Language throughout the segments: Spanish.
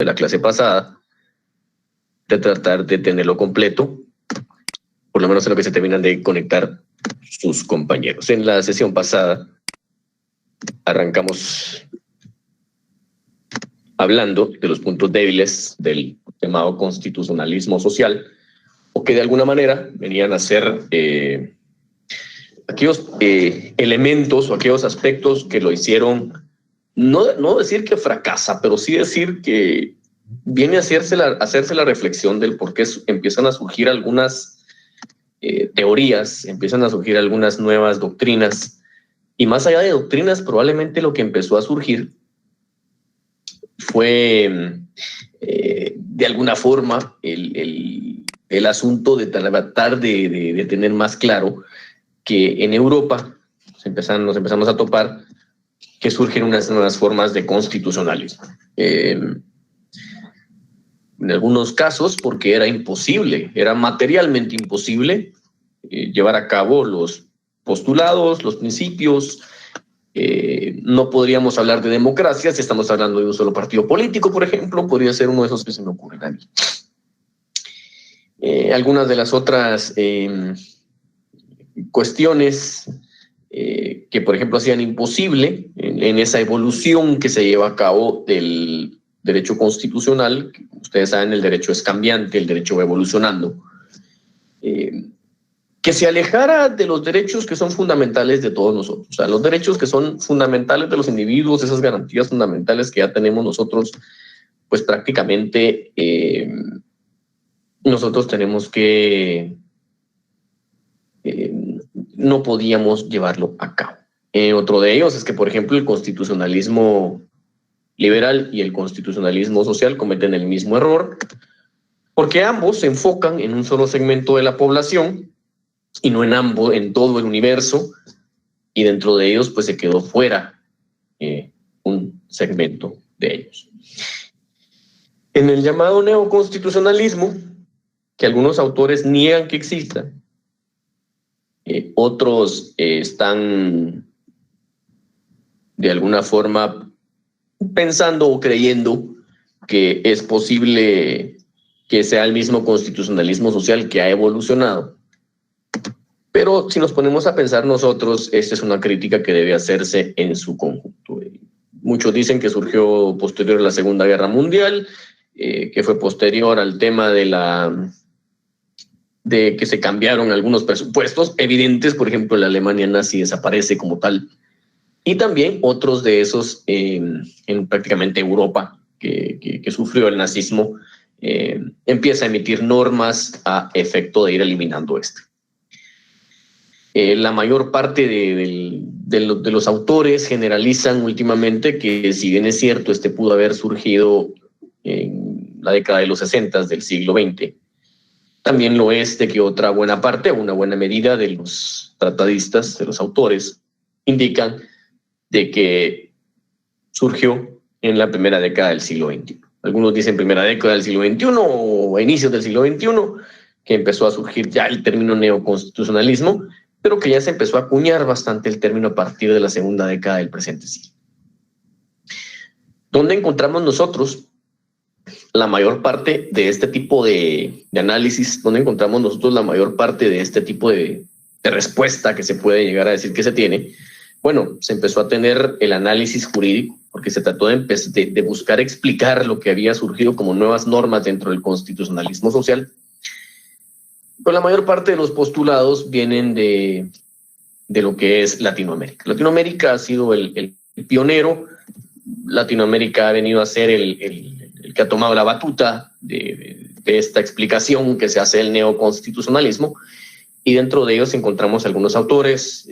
de la clase pasada, de tratar de tenerlo completo, por lo menos en lo que se terminan de conectar sus compañeros. En la sesión pasada arrancamos hablando de los puntos débiles del llamado constitucionalismo social, o que de alguna manera venían a ser aquellos elementos o aquellos aspectos que lo hicieron, no decir que fracasa, pero sí decir que viene a hacerse la reflexión del por qué empiezan a surgir algunas teorías, empiezan a surgir algunas nuevas doctrinas, y más allá de doctrinas, probablemente lo que empezó a surgir fue de alguna forma el asunto de tratar de tener más claro que en Europa nos empezamos a topar que surgen unas nuevas formas de constitucionalismo. En algunos casos porque era imposible, era materialmente imposible llevar a cabo los postulados, los principios. No podríamos hablar de democracia si estamos hablando de un solo partido político, por ejemplo. Podría ser uno de esos que se me ocurren a mí. Algunas de las otras cuestiones que, por ejemplo, hacían imposible en esa evolución que se lleva a cabo del derecho constitucional. Ustedes saben, el derecho es cambiante, el derecho va evolucionando. Que se alejara de los derechos que son fundamentales de todos nosotros. O sea, los derechos que son fundamentales de los individuos, esas garantías fundamentales que ya tenemos nosotros, pues prácticamente nosotros tenemos que... no podíamos llevarlo a cabo. Otro de ellos es que, por ejemplo, el constitucionalismo liberal y el constitucionalismo social cometen el mismo error, porque ambos se enfocan en un solo segmento de la población y no en todo el universo, y dentro de ellos pues se quedó fuera un segmento de ellos. En el llamado neoconstitucionalismo, que algunos autores niegan que exista, otros están de alguna forma pensando o creyendo que es posible que sea el mismo constitucionalismo social que ha evolucionado. Pero si nos ponemos a pensar nosotros, esta es una crítica que debe hacerse en su conjunto. Muchos dicen que surgió posterior a la Segunda Guerra Mundial, que fue posterior al tema de que se cambiaron algunos presupuestos evidentes. Por ejemplo, la Alemania nazi desaparece como tal. Y también otros de esos en prácticamente Europa que sufrió el nazismo, empieza a emitir normas a efecto de ir eliminando este. La mayor parte de los autores generalizan últimamente que, si bien es cierto, este pudo haber surgido en la década de los 60 del siglo XX, también lo es de que otra buena parte, una buena medida de los tratadistas, de los autores, indican de que surgió en la primera década del siglo XXI. Algunos dicen primera década del siglo XXI o inicios del siglo XXI, que empezó a surgir ya el término neoconstitucionalismo, pero que ya se empezó a acuñar bastante el término a partir de la segunda década del presente siglo. ¿Dónde encontramos nosotros la mayor parte de este tipo de análisis? ¿Dónde encontramos nosotros la mayor parte de este tipo de respuesta que se puede llegar a decir que se tiene? Bueno, se empezó a tener el análisis jurídico, porque se trató de buscar explicar lo que había surgido como nuevas normas dentro del constitucionalismo social. Pero la mayor parte de los postulados vienen de lo que es Latinoamérica. Latinoamérica ha sido el pionero. Latinoamérica ha venido a ser el que ha tomado la batuta de esta explicación que se hace del neoconstitucionalismo, y dentro de ellos encontramos algunos autores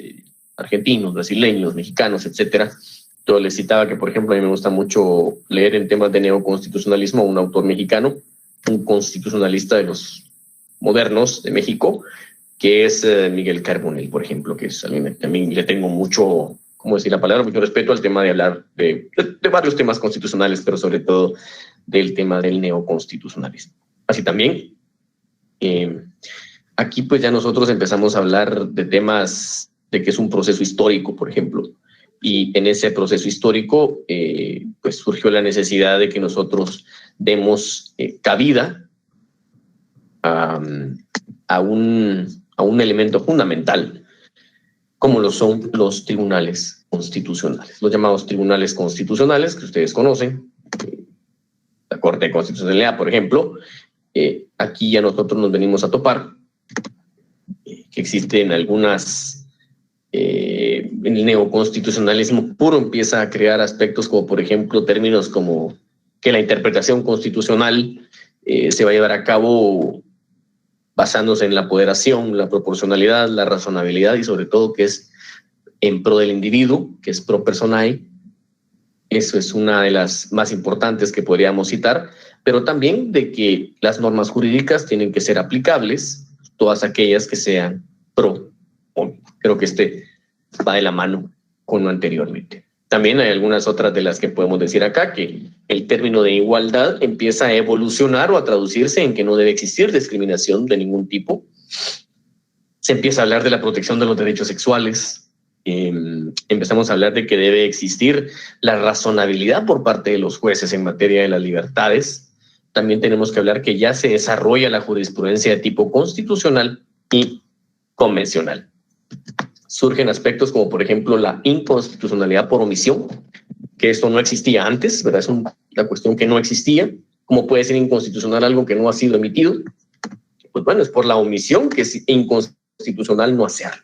argentinos, brasileños, mexicanos, etcétera. Yo les citaba que, por ejemplo, a mí me gusta mucho leer en temas de neoconstitucionalismo a un autor mexicano, un constitucionalista de los modernos de México, que es Miguel Carbonell, por ejemplo, que es alguien que a mí le tengo mucho, ¿cómo decir la palabra? Mucho respeto al tema de hablar de varios temas constitucionales, pero sobre todo del tema del neoconstitucionalismo. Así también, aquí pues ya nosotros empezamos a hablar de temas de que es un proceso histórico, por ejemplo, y en ese proceso histórico pues surgió la necesidad de que nosotros demos cabida a un elemento fundamental, como lo son los tribunales constitucionales, los llamados tribunales constitucionales que ustedes conocen, la Corte de Constitucionalidad, por ejemplo. Aquí ya nosotros nos venimos a topar que existen algunas, en el neoconstitucionalismo puro empieza a crear aspectos como, por ejemplo, términos como que la interpretación constitucional se va a llevar a cabo basándose en la apoderación, la proporcionalidad, la razonabilidad y sobre todo que es en pro del individuo, que es pro personae. Eso es una de las más importantes que podríamos citar, pero también de que las normas jurídicas tienen que ser aplicables, todas aquellas que sean pro hombre. Creo que va de la mano con lo anteriormente. También hay algunas otras de las que podemos decir acá, que el término de igualdad empieza a evolucionar o a traducirse en que no debe existir discriminación de ningún tipo. Se empieza a hablar de la protección de los derechos sexuales. Empezamos a hablar de que debe existir la razonabilidad por parte de los jueces en materia de las libertades. También tenemos que hablar que ya se desarrolla la jurisprudencia de tipo constitucional y convencional. Surgen aspectos como, por ejemplo, la inconstitucionalidad por omisión, que esto no existía antes, ¿verdad? Es una cuestión que no existía. ¿Cómo puede ser inconstitucional algo que no ha sido emitido? Pues bueno, es por la omisión que es inconstitucional no hacerlo.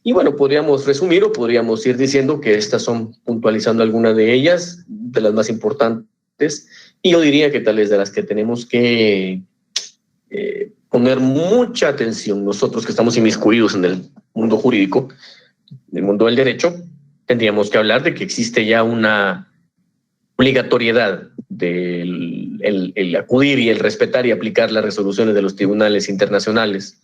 Y bueno, podríamos resumir o podríamos ir diciendo que estas son, puntualizando algunas de ellas, de las más importantes, y yo diría que tal vez de las que tenemos que poner mucha atención nosotros que estamos inmiscuidos en el mundo jurídico, en el mundo del derecho, tendríamos que hablar de que existe ya una obligatoriedad del el acudir y el respetar y aplicar las resoluciones de los tribunales internacionales,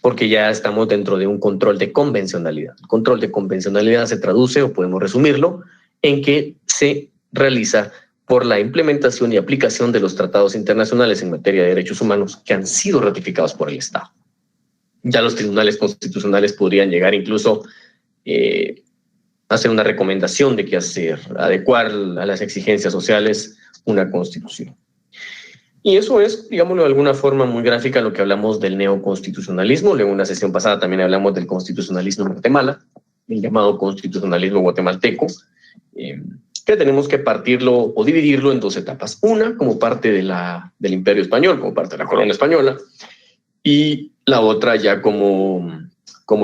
porque ya estamos dentro de un control de convencionalidad. El control de convencionalidad se traduce, o podemos resumirlo, en que se realiza por la implementación y aplicación de los tratados internacionales en materia de derechos humanos que han sido ratificados por el Estado. Ya los tribunales constitucionales podrían llegar incluso a hacer una recomendación de qué hacer, adecuar a las exigencias sociales una constitución. Y eso es, digámoslo de alguna forma muy gráfica, lo que hablamos del neoconstitucionalismo. En una sesión pasada también hablamos del constitucionalismo en Guatemala, el llamado constitucionalismo guatemalteco, que tenemos que partirlo o dividirlo en dos etapas. Una como parte del Imperio Español, como parte de la corona española, y la otra ya como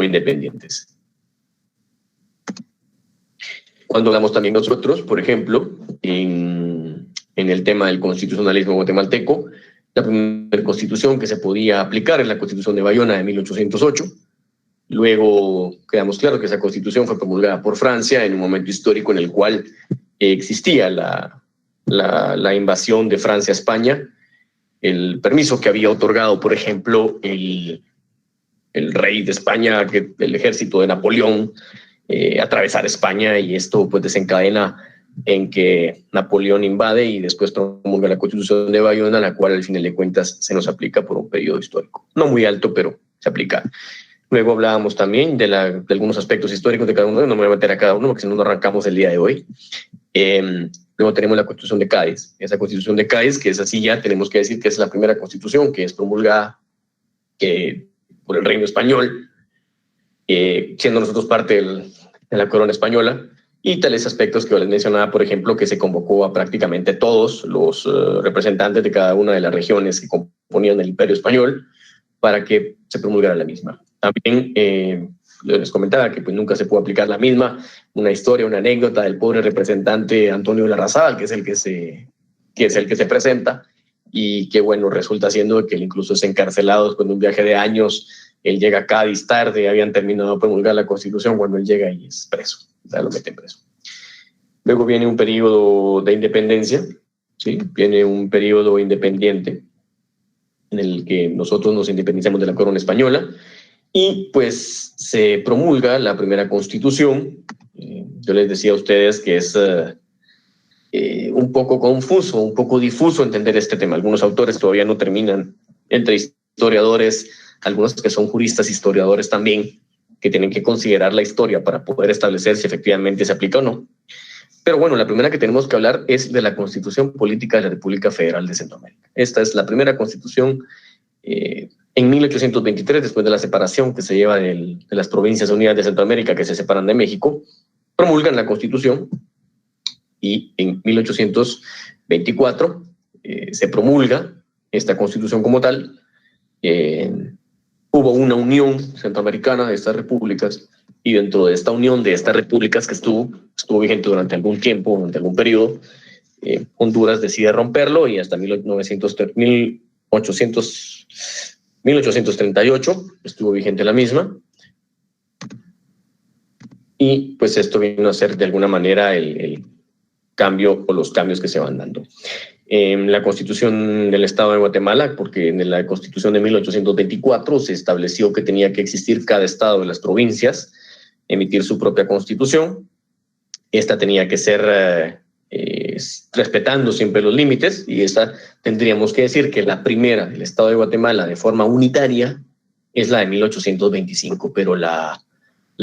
independientes. Cuando hablamos también nosotros, por ejemplo, en el tema del constitucionalismo guatemalteco, la primera constitución que se podía aplicar es la Constitución de Bayona de 1808. Luego quedamos claros que esa constitución fue promulgada por Francia en un momento histórico en el cual existía la invasión de Francia a España, el permiso que había otorgado, por ejemplo, el rey de España, el ejército de Napoleón, atravesar España, y esto pues desencadena en que Napoleón invade y después promulga la Constitución de Bayona, la cual al final de cuentas se nos aplica por un periodo histórico. No muy alto, pero se aplica. Luego hablábamos también de algunos aspectos históricos de cada uno, no me voy a meter a cada uno porque si no, no arrancamos el día de hoy. Luego tenemos la Constitución de Cádiz. Esa Constitución de Cádiz, que es así, ya tenemos que decir que es la primera constitución que es promulgada por el Reino Español, siendo nosotros parte de la corona española, y tales aspectos que yo les mencionaba, por ejemplo, que se convocó a prácticamente todos los representantes de cada una de las regiones que componían el Imperio Español para que se promulgara la misma. También les comentaba que pues nunca se pudo aplicar la misma. Una historia, una anécdota del pobre representante Antonio Larrazábal, que es el que se presenta, y que bueno, resulta siendo que él incluso es encarcelado después de un viaje de años. Él llega a Cádiz tarde, habían terminado de promulgar la Constitución, cuando él llega y es preso, o sea, lo meten preso. Luego viene un periodo de independencia, ¿sí? Viene un periodo independiente en el que nosotros nos independizamos de la corona española, y pues se promulga la primera Constitución. Yo les decía a ustedes que es un poco confuso, un poco difuso entender este tema. Algunos autores todavía no terminan, entre historiadores, algunos que son juristas, historiadores también, que tienen que considerar la historia para poder establecer si efectivamente se aplica o no. Pero bueno, la primera que tenemos que hablar es de la Constitución Política de la República Federal de Centroamérica. Esta es la primera constitución en 1823, después de la separación que se lleva de las Provincias Unidas de Centroamérica, que se separan de México, promulgan la Constitución y en 1824 se promulga esta Constitución como tal. Hubo una unión centroamericana de estas repúblicas y dentro de esta unión de estas repúblicas que estuvo vigente durante algún tiempo, durante algún periodo, Honduras decide romperlo y hasta 1838 estuvo vigente la misma. Y pues esto vino a ser de alguna manera el cambio o los cambios que se van dando. En la Constitución del Estado de Guatemala, porque en la Constitución de 1824 se estableció que tenía que existir cada estado de las provincias, emitir su propia constitución. Esta tenía que ser respetando siempre los límites, y esta tendríamos que decir que la primera del Estado de Guatemala de forma unitaria es la de 1825, pero la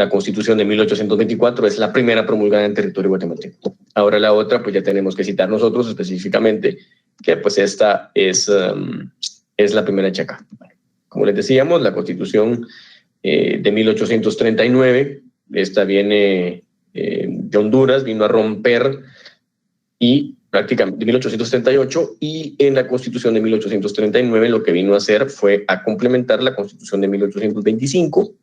Constitución de 1824 es la primera promulgada en territorio guatemalteco. Ahora la otra, pues ya tenemos que citar nosotros específicamente, que pues esta es la primera hecha acá. Como les decíamos, la Constitución de 1839, esta viene de Honduras, vino a romper y prácticamente de 1838, y en la Constitución de 1839 lo que vino a hacer fue a complementar la Constitución de 1825.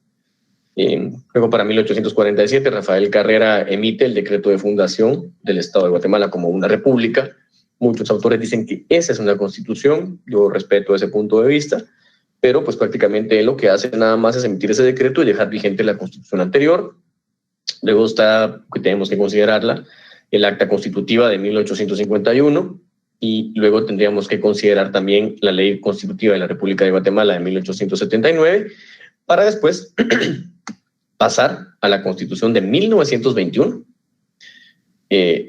Luego, para 1847, Rafael Carrera emite el decreto de fundación del Estado de Guatemala como una república. Muchos autores dicen que esa es una constitución, yo respeto ese punto de vista, pero pues prácticamente lo que hace nada más es emitir ese decreto y dejar vigente la constitución anterior. Luego está, que tenemos que considerarla, el acta constitutiva de 1851, y luego tendríamos que considerar también la ley constitutiva de la República de Guatemala de 1879, para después pasar a la Constitución de 1921.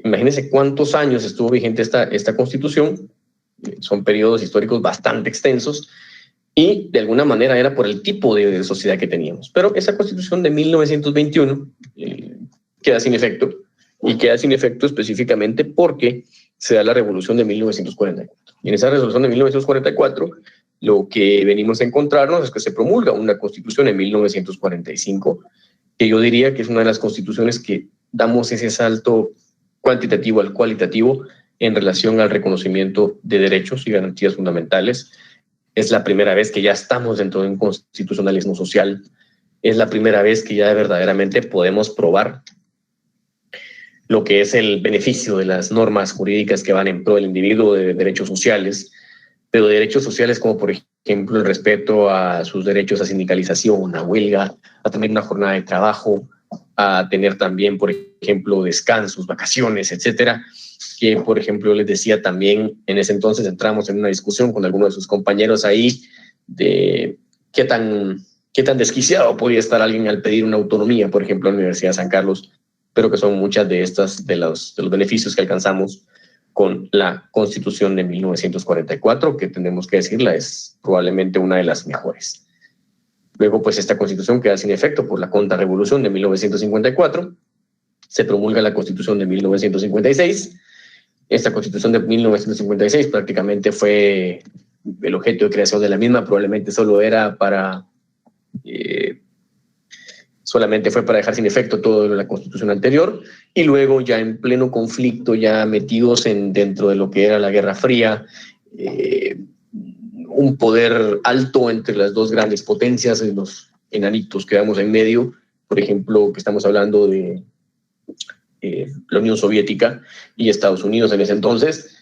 Imagínense cuántos años estuvo vigente esta Constitución. Son periodos históricos bastante extensos y de alguna manera era por el tipo de sociedad que teníamos. Pero esa Constitución de 1921 queda sin efecto, y queda sin efecto específicamente porque se da la Revolución de 1944. Y en esa Revolución de 1944 lo que venimos a encontrarnos es que se promulga una Constitución en 1945, que yo diría que es una de las constituciones que damos ese salto cuantitativo al cualitativo en relación al reconocimiento de derechos y garantías fundamentales. Es la primera vez que ya estamos dentro de un constitucionalismo social. Es la primera vez que ya verdaderamente podemos probar lo que es el beneficio de las normas jurídicas que van en pro del individuo, de derechos sociales, pero derechos sociales como por ejemplo el respeto a sus derechos a sindicalización, a huelga, a tener una jornada de trabajo, a tener también, por ejemplo, descansos, vacaciones, etcétera. Que, por ejemplo, les decía también, en ese entonces entramos en una discusión con algunos de sus compañeros ahí de qué tan desquiciado podía estar alguien al pedir una autonomía, por ejemplo, en la Universidad de San Carlos, pero que son muchas de los beneficios que alcanzamos con la Constitución de 1944, que tenemos que decirla es probablemente una de las mejores. Luego, pues esta Constitución queda sin efecto por la contrarrevolución de 1954, se promulga la Constitución de 1956. Esta Constitución de 1956 prácticamente fue el objeto de creación de la misma, probablemente solamente fue para dejar sin efecto todo la Constitución anterior, y luego ya en pleno conflicto, ya metidos dentro de lo que era la Guerra Fría, un poder alto entre las dos grandes potencias, los enanitos que damos en medio, por ejemplo, que estamos hablando de la Unión Soviética y Estados Unidos en ese entonces.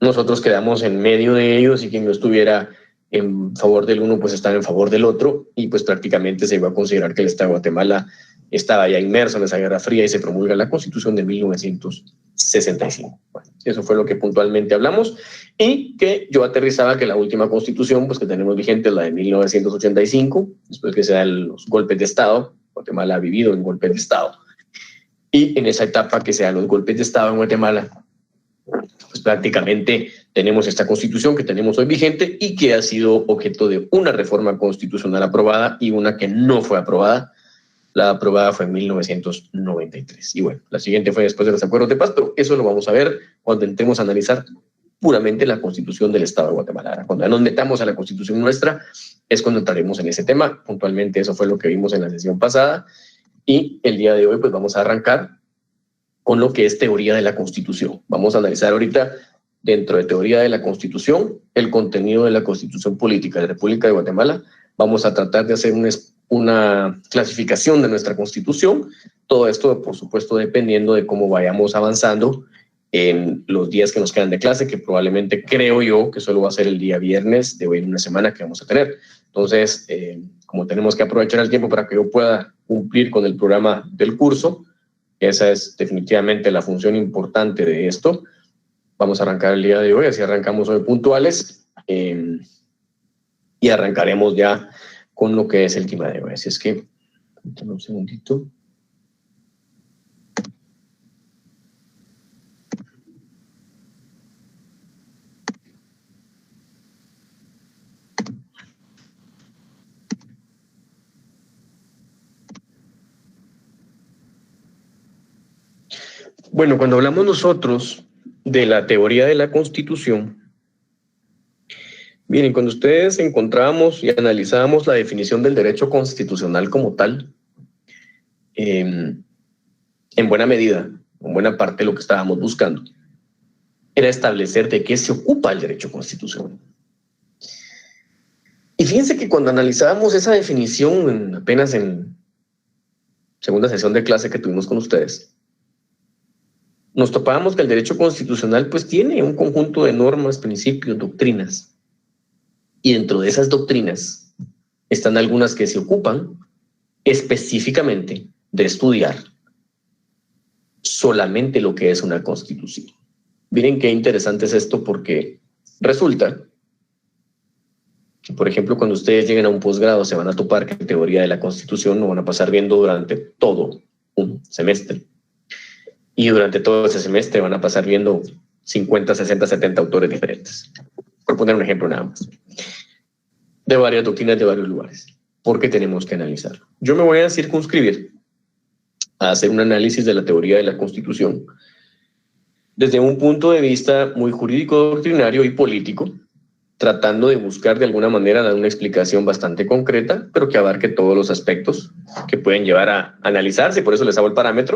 Nosotros quedamos en medio de ellos, y quien no estuviera en favor del uno pues estaba en favor del otro, y pues prácticamente se iba a considerar que el Estado de Guatemala estaba ya inmerso en esa Guerra Fría, y se promulga la Constitución de 1965. Bueno, eso fue lo que puntualmente hablamos, y que yo aterrizaba que la última Constitución pues que tenemos vigente es la de 1985, después que se dan los golpes de Estado. Guatemala ha vivido en golpes de Estado, y en esa etapa que se dan los golpes de Estado en Guatemala, pues prácticamente tenemos esta Constitución que tenemos hoy vigente y que ha sido objeto de una reforma constitucional aprobada y una que no fue aprobada. La aprobada fue en 1993. Y bueno, la siguiente fue después de los acuerdos de paz, pero eso lo vamos a ver cuando intentemos analizar puramente la Constitución del Estado de Guatemala. Cuando nos metamos a la Constitución nuestra, es cuando entraremos en ese tema. Puntualmente eso fue lo que vimos en la sesión pasada. Y el día de hoy pues vamos a arrancar con lo que es teoría de la Constitución. Vamos a analizar ahorita, dentro de teoría de la Constitución, el contenido de la Constitución Política de la República de Guatemala. Vamos a tratar de hacer una clasificación de nuestra Constitución. Todo esto, por supuesto, dependiendo de cómo vayamos avanzando en los días que nos quedan de clase, que probablemente creo yo que solo va a ser el día viernes de hoy en una semana que vamos a tener. Entonces, como tenemos que aprovechar el tiempo para que yo pueda cumplir con el programa del curso, esa es definitivamente la función importante de esto. Vamos a arrancar el día de hoy, así arrancamos hoy puntuales y arrancaremos ya con lo que es el tema de hoy. Así es que, un segundito. Bueno, cuando hablamos nosotros de la teoría de la Constitución, miren, cuando ustedes encontrábamos y analizábamos la definición del derecho constitucional como tal, en buena medida, en buena parte lo que estábamos buscando, era establecer de qué se ocupa el derecho constitucional. Y fíjense que cuando analizábamos esa definición, apenas en segunda sesión de clase que tuvimos con ustedes, nos topábamos que el derecho constitucional pues tiene un conjunto de normas, principios, doctrinas. Y dentro de esas doctrinas están algunas que se ocupan específicamente de estudiar solamente lo que es una constitución. Miren qué interesante es esto, porque resulta que, por ejemplo, cuando ustedes lleguen a un posgrado se van a topar que teoría de la Constitución lo van a pasar viendo durante todo un semestre. Y durante todo ese semestre van a pasar viendo 50, 60, 70 autores diferentes. Por poner un ejemplo nada más. De varias doctrinas de varios lugares. Porque tenemos que analizarlo. Yo me voy a circunscribir a hacer un análisis de la teoría de la Constitución desde un punto de vista muy jurídico, doctrinario y político, tratando de buscar de alguna manera dar una explicación bastante concreta, pero que abarque todos los aspectos que pueden llevar a analizarse. Por eso les hago el parámetro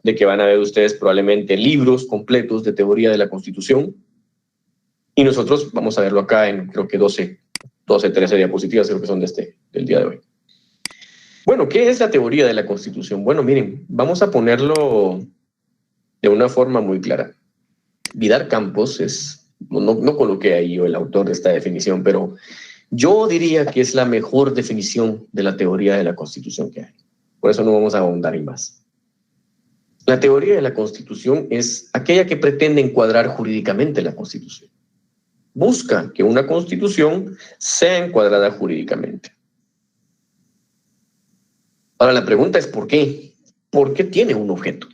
de que van a ver ustedes probablemente libros completos de teoría de la Constitución, y nosotros vamos a verlo acá en creo que 12, 13 diapositivas, creo que son del día de hoy. Bueno, ¿qué es la teoría de la Constitución? Bueno, miren, vamos a ponerlo de una forma muy clara. Vidar Campos no coloqué ahí yo el autor de esta definición, pero yo diría que es la mejor definición de la teoría de la Constitución que hay. Por eso no vamos a ahondar en más. La teoría de la Constitución es aquella que pretende encuadrar jurídicamente la Constitución. Busca que una Constitución sea encuadrada jurídicamente. Ahora la pregunta es ¿por qué? ¿Por qué tiene un objeto?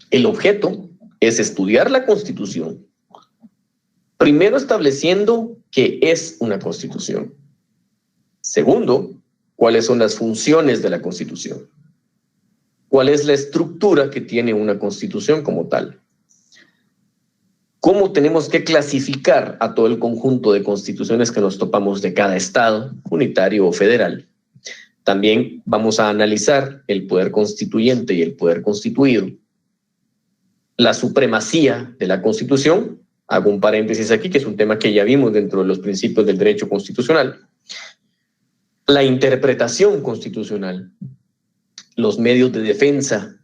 El objeto es estudiar la Constitución, primero estableciendo qué es una Constitución. Segundo, cuáles son las funciones de la Constitución. ¿Cuál es la estructura que tiene una Constitución como tal? ¿Cómo tenemos que clasificar a todo el conjunto de constituciones que nos topamos de cada estado, unitario o federal? También vamos a analizar el poder constituyente y el poder constituido, la supremacía de la Constitución. Hago un paréntesis aquí, que es un tema que ya vimos dentro de los principios del derecho constitucional. La interpretación constitucional, los medios de defensa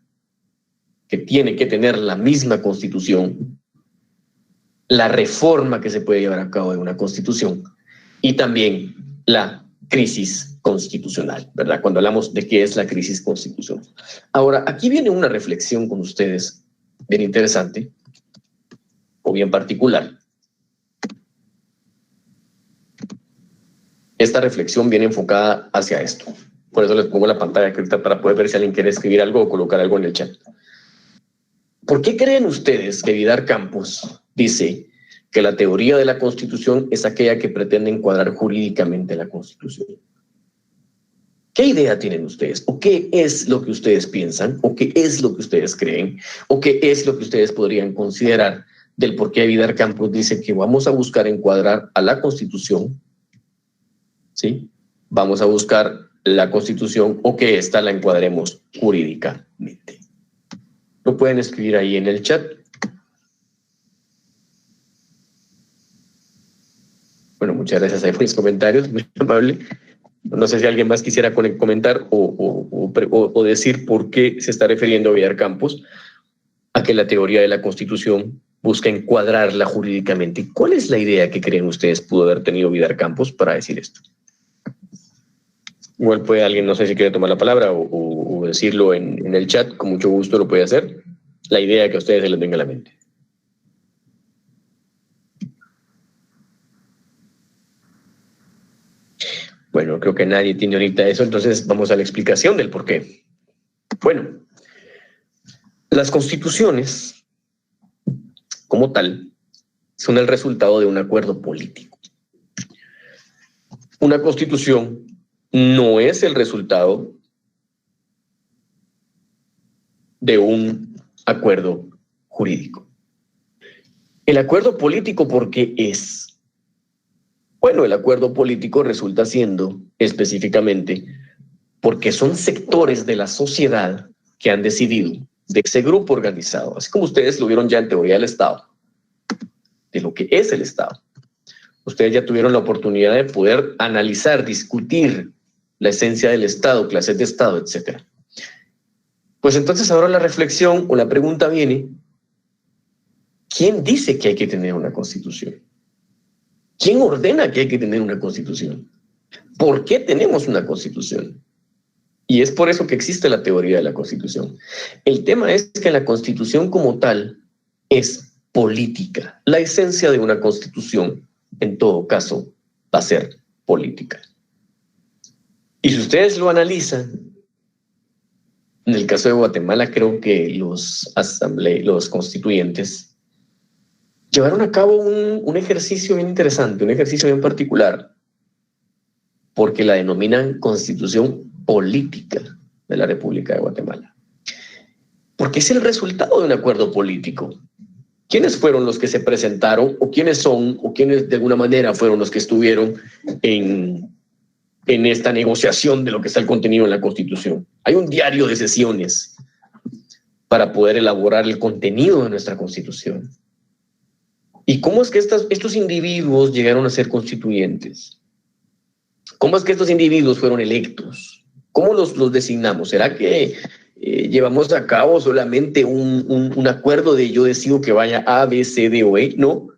que tiene que tener la misma Constitución, la reforma que se puede llevar a cabo de una Constitución y también la crisis constitucional, ¿verdad? Cuando hablamos de qué es la crisis constitucional. Ahora, aquí viene una reflexión con ustedes bien interesante o bien particular. Esta reflexión viene enfocada hacia esto. Por eso les pongo la pantalla aquí ahorita para poder ver si alguien quiere escribir algo o colocar algo en el chat. ¿Por qué creen ustedes que Vidar Campos dice que la teoría de la Constitución es aquella que pretende encuadrar jurídicamente la Constitución? ¿Qué idea tienen ustedes? ¿O qué es lo que ustedes piensan? ¿O qué es lo que ustedes creen? ¿O qué es lo que ustedes podrían considerar del por qué Vidar Campos dice que vamos a buscar encuadrar a la Constitución? ¿Sí? Vamos a buscar la Constitución o que ésta la encuadremos jurídicamente. Lo pueden escribir ahí en el chat. Bueno, muchas gracias ahí por los comentarios, muy amable. No sé si alguien más quisiera comentar o decir por qué se está refiriendo a Vidar Campos a que la teoría de la Constitución busca encuadrarla jurídicamente. ¿Cuál es la idea que creen ustedes pudo haber tenido Vidar Campos para decir esto? Igual puede alguien, no sé si quiere tomar la palabra o decirlo en el chat, con mucho gusto lo puede hacer. La idea que a ustedes se les venga a la mente. Bueno, creo que nadie tiene ahorita eso, entonces vamos a la explicación del por qué. Bueno, las constituciones, como tal, son el resultado de un acuerdo político. Una constitución no es el resultado de un acuerdo jurídico. El acuerdo político, ¿por qué es? Bueno, el acuerdo político resulta siendo específicamente porque son sectores de la sociedad que han decidido de ese grupo organizado, así como ustedes lo vieron ya en teoría del Estado, de lo que es el Estado. Ustedes ya tuvieron la oportunidad de poder analizar, discutir la esencia del Estado, clases de Estado, etc. Pues entonces ahora la reflexión o la pregunta viene, ¿quién dice que hay que tener una constitución? ¿Quién ordena que hay que tener una constitución? ¿Por qué tenemos una constitución? Y es por eso que existe la teoría de la constitución. El tema es que la constitución como tal es política. La esencia de una constitución, en todo caso, va a ser política. Y si ustedes lo analizan, en el caso de Guatemala, creo que los constituyentes llevaron a cabo un ejercicio bien interesante, un ejercicio bien particular, porque la denominan Constitución Política de la República de Guatemala. Porque es el resultado de un acuerdo político. ¿Quiénes fueron los que se presentaron, o quiénes son, o quiénes de alguna manera fueron los que estuvieron en esta negociación de lo que está el contenido en la Constitución? Hay un diario de sesiones para poder elaborar el contenido de nuestra Constitución. ¿Y cómo es que estos individuos llegaron a ser constituyentes? ¿Cómo es que estos individuos fueron electos? ¿Cómo los designamos? ¿Será que llevamos a cabo solamente un acuerdo de yo decido que vaya A, B, C, D o E? No.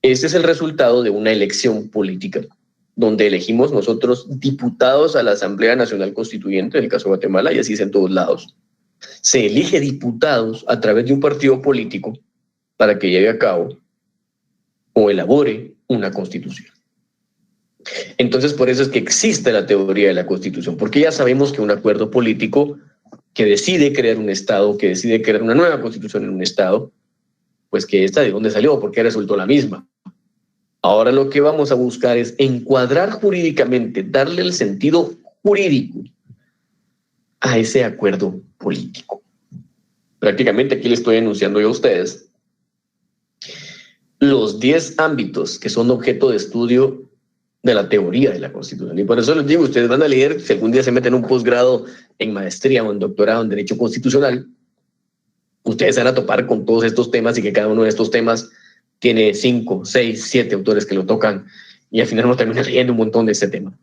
Ese es el resultado de una elección política, donde elegimos nosotros diputados a la Asamblea Nacional Constituyente, en el caso de Guatemala, y así es en todos lados. Se elige diputados a través de un partido político para que lleve a cabo o elabore una constitución. Entonces, por eso es que existe la teoría de la constitución, porque ya sabemos que un acuerdo político que decide crear un Estado, que decide crear una nueva constitución en un Estado, pues que esta de dónde salió, porque resultó la misma. Ahora lo que vamos a buscar es encuadrar jurídicamente, darle el sentido jurídico a ese acuerdo político. Prácticamente aquí le estoy enunciando yo a ustedes los 10 ámbitos que son objeto de estudio de la teoría de la Constitución. Y por eso les digo, ustedes van a leer, si algún día se meten en un posgrado en maestría o en doctorado en Derecho Constitucional, ustedes van a topar con todos estos temas y que cada uno de estos temas tiene 5, 6, 7 autores que lo tocan y al final uno termina leyendo un montón de ese tema.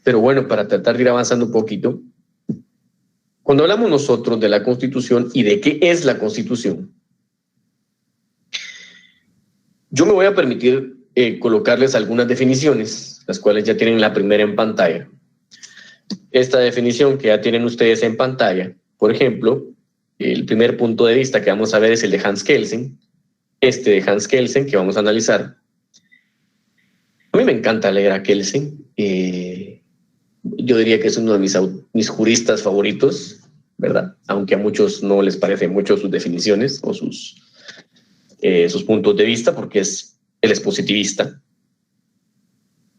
Pero bueno, para tratar de ir avanzando un poquito, cuando hablamos nosotros de la Constitución y de qué es la Constitución, yo me voy a permitir colocarles algunas definiciones, las cuales ya tienen la primera en pantalla. Esta definición que ya tienen ustedes en pantalla, por ejemplo, el primer punto de vista que vamos a ver es el de Hans Kelsen, este de Hans Kelsen que vamos a analizar. A mí me encanta leer a Kelsen, yo diría que es uno de mis juristas favoritos, ¿verdad? Aunque a muchos no les parecen mucho sus definiciones o sus puntos de vista, porque él es positivista.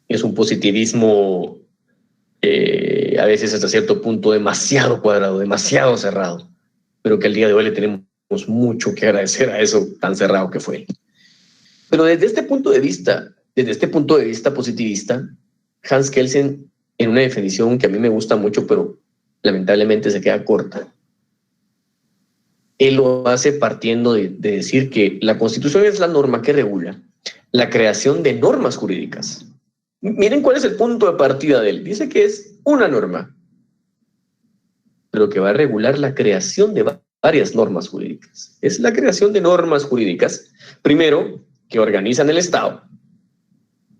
Es un positivismo a veces hasta cierto punto demasiado cuadrado, demasiado cerrado, pero que al día de hoy le tenemos mucho que agradecer a eso tan cerrado que fue. Pero desde este punto de vista positivista, Hans Kelsen, en una definición que a mí me gusta mucho, pero lamentablemente se queda corta, él lo hace partiendo de decir que la Constitución es la norma que regula la creación de normas jurídicas. Miren cuál es el punto de partida de él. Dice que es una norma, pero que va a regular la creación de varias normas jurídicas. Es la creación de normas jurídicas, primero, que organizan el Estado.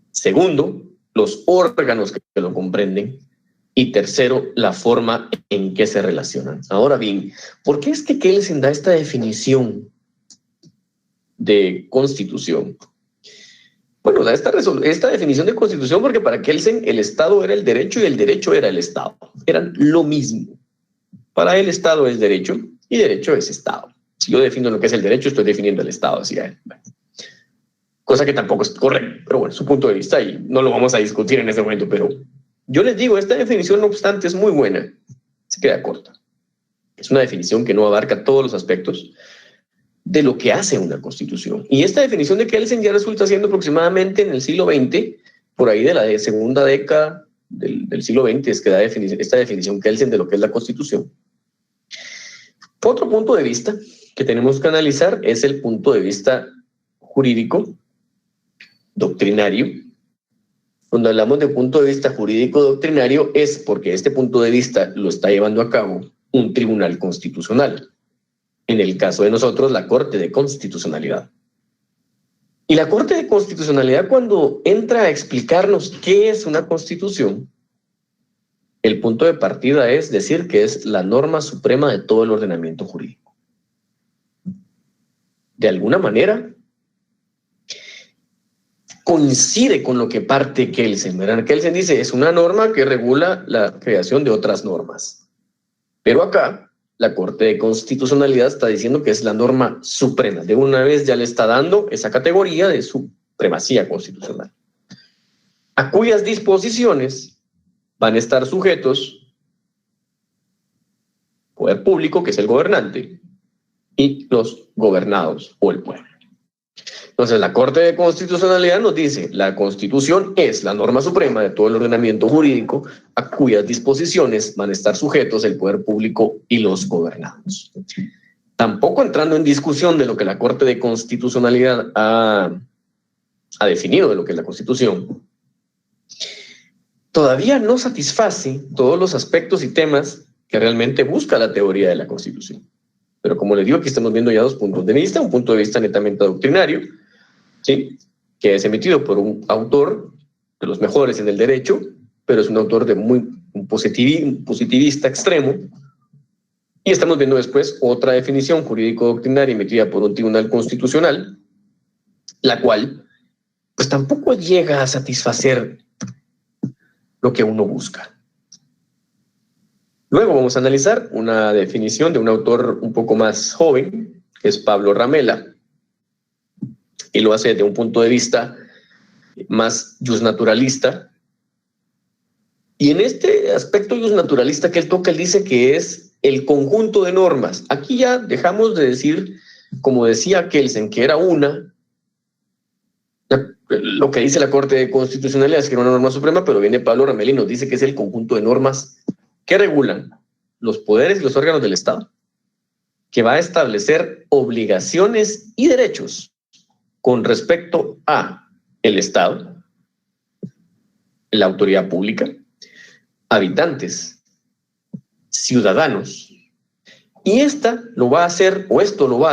Segundo, los órganos que lo comprenden. Y tercero, la forma en que se relacionan. Ahora bien, ¿por qué es que Kelsen da esta definición de constitución? Bueno, da esta definición de constitución porque para Kelsen el Estado era el derecho y el derecho era el Estado. Eran lo mismo. Para él, Estado es derecho y derecho es Estado. Si yo defino lo que es el derecho, estoy definiendo el Estado, decía él. Cosa que tampoco es correcta, pero bueno, su punto de vista y no lo vamos a discutir en este momento, pero yo les digo, esta definición, no obstante, es muy buena. Se queda corta. Es una definición que no abarca todos los aspectos de lo que hace una constitución. Y esta definición de Kelsen ya resulta siendo aproximadamente en el siglo XX, por ahí de la segunda década del siglo XX, es que da esta definición Kelsen de lo que es la constitución. Otro punto de vista que tenemos que analizar es el punto de vista jurídico, doctrinario. Cuando hablamos de punto de vista jurídico doctrinario es porque este punto de vista lo está llevando a cabo un tribunal constitucional. En el caso de nosotros, la Corte de Constitucionalidad. Y la Corte de Constitucionalidad, cuando entra a explicarnos qué es una constitución, el punto de partida es decir que es la norma suprema de todo el ordenamiento jurídico. De alguna manera, coincide con lo que parte Kelsen. ¿Verdad? Kelsen dice, es una norma que regula la creación de otras normas. Pero acá, la Corte de Constitucionalidad está diciendo que es la norma suprema. De una vez ya le está dando esa categoría de supremacía constitucional, a cuyas disposiciones van a estar sujetos poder público, que es el gobernante, y los gobernados o el pueblo. Entonces, la Corte de Constitucionalidad nos dice, la Constitución es la norma suprema de todo el ordenamiento jurídico a cuyas disposiciones van a estar sujetos el poder público y los gobernados. Tampoco entrando en discusión de lo que la Corte de Constitucionalidad ha definido de lo que es la Constitución, todavía no satisface todos los aspectos y temas que realmente busca la teoría de la Constitución. Pero como les digo, aquí estamos viendo ya dos puntos de vista, un punto de vista netamente doctrinario, ¿sí?, que es emitido por un autor de los mejores en el derecho, pero es un autor de un positivista extremo. Y estamos viendo después otra definición jurídico-doctrinaria emitida por un tribunal constitucional, la cual pues tampoco llega a satisfacer lo que uno busca. Luego vamos a analizar una definición de un autor un poco más joven, que es Pablo Ramela, y lo hace desde un punto de vista más justnaturalista. Y en este aspecto justnaturalista que él toca, él dice que es el conjunto de normas. Aquí ya dejamos de decir, como decía Kelsen, que era lo que dice la Corte de Constitucionalidad es que era una norma suprema, pero viene Pablo Ramela y nos dice que es el conjunto de normas que regulan los poderes y los órganos del Estado, que va a establecer obligaciones y derechos con respecto a el Estado, la autoridad pública, habitantes, ciudadanos. Y esto lo va a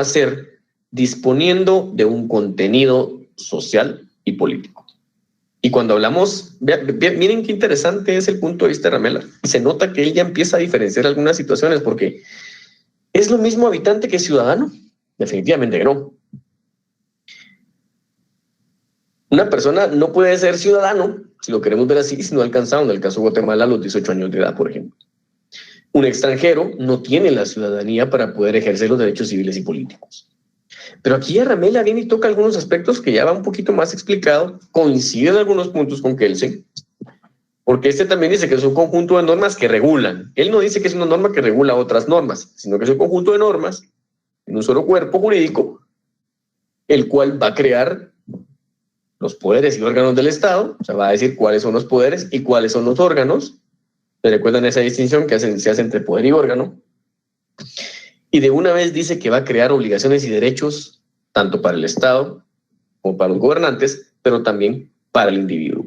hacer disponiendo de un contenido social y político. Y cuando hablamos, miren qué interesante es el punto de vista de Ramela. Se nota que ella empieza a diferenciar algunas situaciones porque ¿es lo mismo habitante que ciudadano? Definitivamente no. Una persona no puede ser ciudadano, si lo queremos ver así, si no ha alcanzado, en el caso de Guatemala, los 18 años de edad, por ejemplo. Un extranjero no tiene la ciudadanía para poder ejercer los derechos civiles y políticos. Pero aquí Ramela viene y toca algunos aspectos que ya va un poquito más explicado, coincide en algunos puntos con Kelsen, Porque este también dice que es un conjunto de normas que regulan. Él no dice que es una norma que regula otras normas, sino que es un conjunto de normas en un solo cuerpo jurídico, el cual va a crear los poderes y órganos del Estado, o sea, va a decir cuáles son los poderes y cuáles son los órganos. ¿Se recuerdan esa distinción que se hace entre poder y órgano? Y de una vez dice que va a crear obligaciones y derechos tanto para el Estado como para los gobernantes, pero también para el individuo.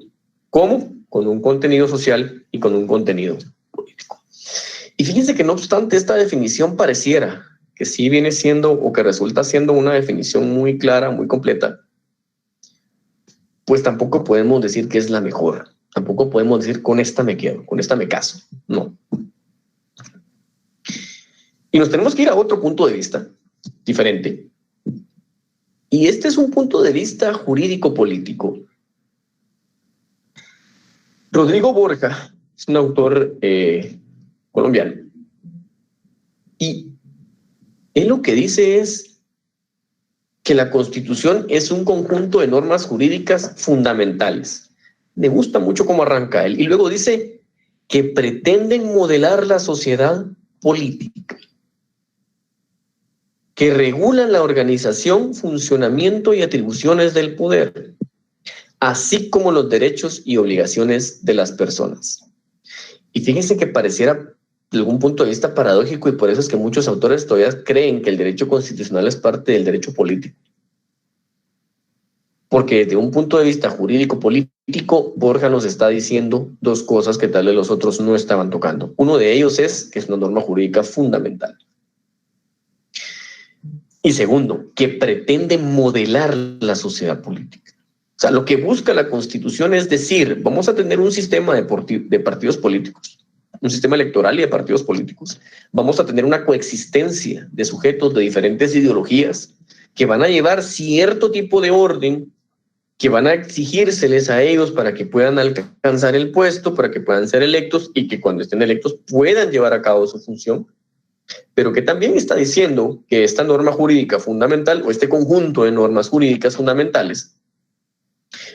¿Cómo? Con un contenido social y con un contenido político. Y fíjense que no obstante esta definición pareciera que sí viene siendo o que resulta siendo una definición muy clara, muy completa, pues tampoco podemos decir que es la mejor. Tampoco podemos decir con esta me quedo, con esta me caso. No. Y nos tenemos que ir a otro punto de vista diferente. Y este es un punto de vista jurídico-político. Rodrigo Borja es un autor colombiano. Y él lo que dice es que la Constitución es un conjunto de normas jurídicas fundamentales. Me gusta mucho cómo arranca él. Y luego dice que pretenden modelar la sociedad política, que regulan la organización, funcionamiento y atribuciones del poder, así como los derechos y obligaciones de las personas. Y fíjense que pareciera de algún punto de vista paradójico, y por eso es que muchos autores todavía creen que el derecho constitucional es parte del derecho político. Porque desde un punto de vista jurídico-político, Borja nos está diciendo dos cosas que tal vez los otros no estaban tocando. Uno de ellos es que es una norma jurídica fundamental. Y segundo, que pretende modelar la sociedad política. O sea, lo que busca la Constitución es decir, vamos a tener un sistema de partidos políticos, un sistema electoral y de partidos políticos. Vamos a tener una coexistencia de sujetos de diferentes ideologías que van a llevar cierto tipo de orden, que van a exigírseles a ellos para que puedan alcanzar el puesto, para que puedan ser electos y que cuando estén electos puedan llevar a cabo su función. Pero que también está diciendo que esta norma jurídica fundamental o este conjunto de normas jurídicas fundamentales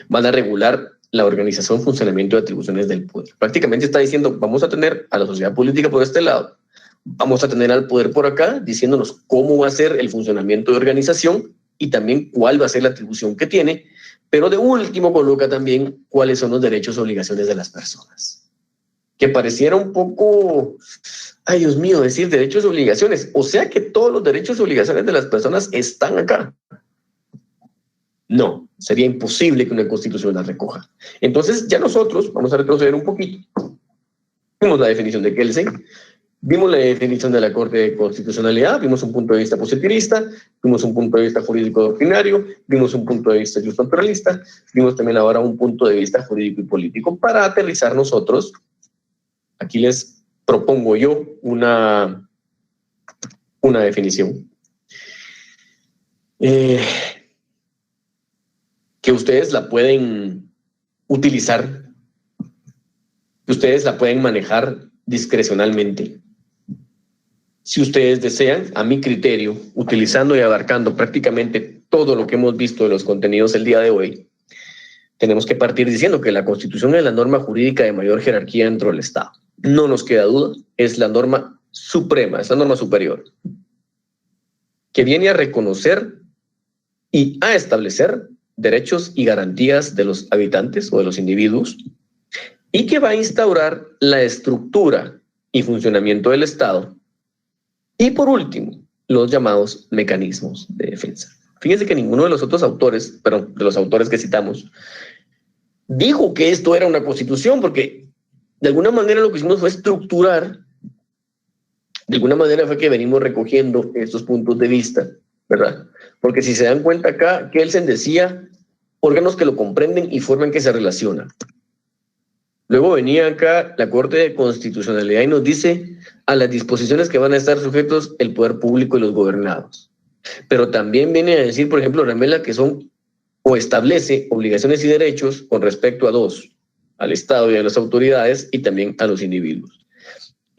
van a regular la organización, funcionamiento y atribuciones del poder. Prácticamente está diciendo, vamos a tener a la sociedad política por este lado, vamos a tener al poder por acá, diciéndonos cómo va a ser el funcionamiento de organización y también cuál va a ser la atribución que tiene, pero de último coloca también cuáles son los derechos y obligaciones de las personas. Que pareciera un poco, ay Dios mío, decir derechos y obligaciones, o sea que todos los derechos y obligaciones de las personas están acá. No, sería imposible que una constitución las recoja. Entonces ya nosotros vamos a retroceder un poquito. Vimos la definición de Kelsen, vimos la definición de la Corte de Constitucionalidad, vimos un punto de vista positivista, vimos un punto de vista jurídico doctrinario, vimos un punto de vista justnaturalista, vimos también ahora un punto de vista jurídico y político. Para aterrizar nosotros, aquí les propongo yo una definición. Que ustedes la pueden utilizar, que ustedes la pueden manejar discrecionalmente. Si ustedes desean, a mi criterio, utilizando y abarcando prácticamente todo lo que hemos visto de los contenidos el día de hoy, tenemos que partir diciendo que la Constitución es la norma jurídica de mayor jerarquía dentro del Estado. No nos queda duda, es la norma suprema, es la norma superior, que viene a reconocer y a establecer derechos y garantías de los habitantes o de los individuos, y que va a instaurar la estructura y funcionamiento del Estado, y por último, los llamados mecanismos de defensa. Fíjense que ninguno de los otros autores, perdón, de los autores que citamos, dijo que esto era una constitución, porque de alguna manera lo que hicimos fue estructurar, de alguna manera fue que venimos recogiendo estos puntos de vista, ¿verdad? Porque si se dan cuenta acá, Kelsen decía órganos que lo comprenden y forman que se relacionan. Luego venía acá la Corte de Constitucionalidad y nos dice a las disposiciones que van a estar sujetos el poder público y los gobernados. Pero también viene a decir, por ejemplo, revela que son o establece obligaciones y derechos con respecto a dos, al Estado y a las autoridades y también a los individuos.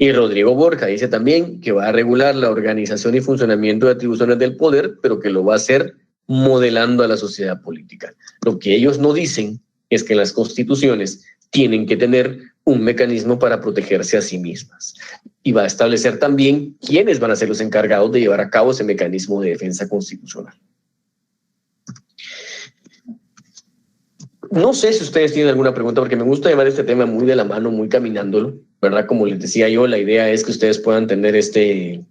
Y Rodrigo Borja dice también que va a regular la organización y funcionamiento de atribuciones del poder, pero que lo va a hacer modelando a la sociedad política. Lo que ellos no dicen es que las constituciones tienen que tener un mecanismo para protegerse a sí mismas. Y va a establecer también quiénes van a ser los encargados de llevar a cabo ese mecanismo de defensa constitucional. No sé si ustedes tienen alguna pregunta, porque me gusta llevar este tema muy de la mano, muy caminándolo, ¿verdad? Como les decía yo, la idea es que ustedes puedan tener que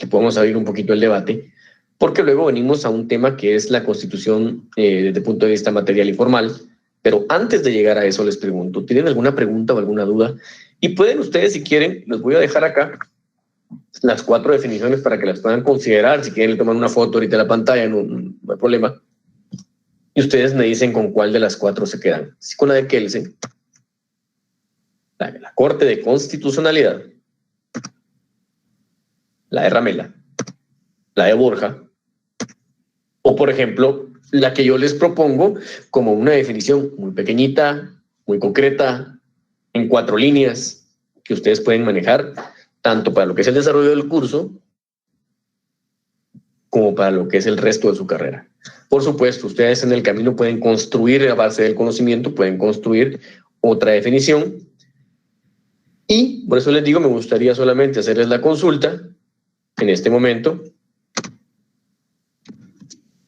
podamos abrir un poquito el debate, porque luego venimos a un tema que es la Constitución desde el punto de vista material y formal. Pero antes de llegar a eso les pregunto, ¿tienen alguna pregunta o alguna duda? Y pueden ustedes, si quieren, los voy a dejar acá las 4 definiciones para que las puedan considerar. Si quieren, le toman una foto ahorita en la pantalla, no hay problema. Y ustedes me dicen con cuál de las 4 se quedan. Si con la de Kelsen, la Corte de Constitucionalidad, la de Ramela, la de Borja, o por ejemplo, la que yo les propongo como una definición muy pequeñita, muy concreta, en 4 líneas, que ustedes pueden manejar, tanto para lo que es el desarrollo del curso, como para lo que es el resto de su carrera. Por supuesto, ustedes en el camino pueden construir a base del conocimiento, pueden construir otra definición, y por eso les digo, me gustaría solamente hacerles la consulta en este momento,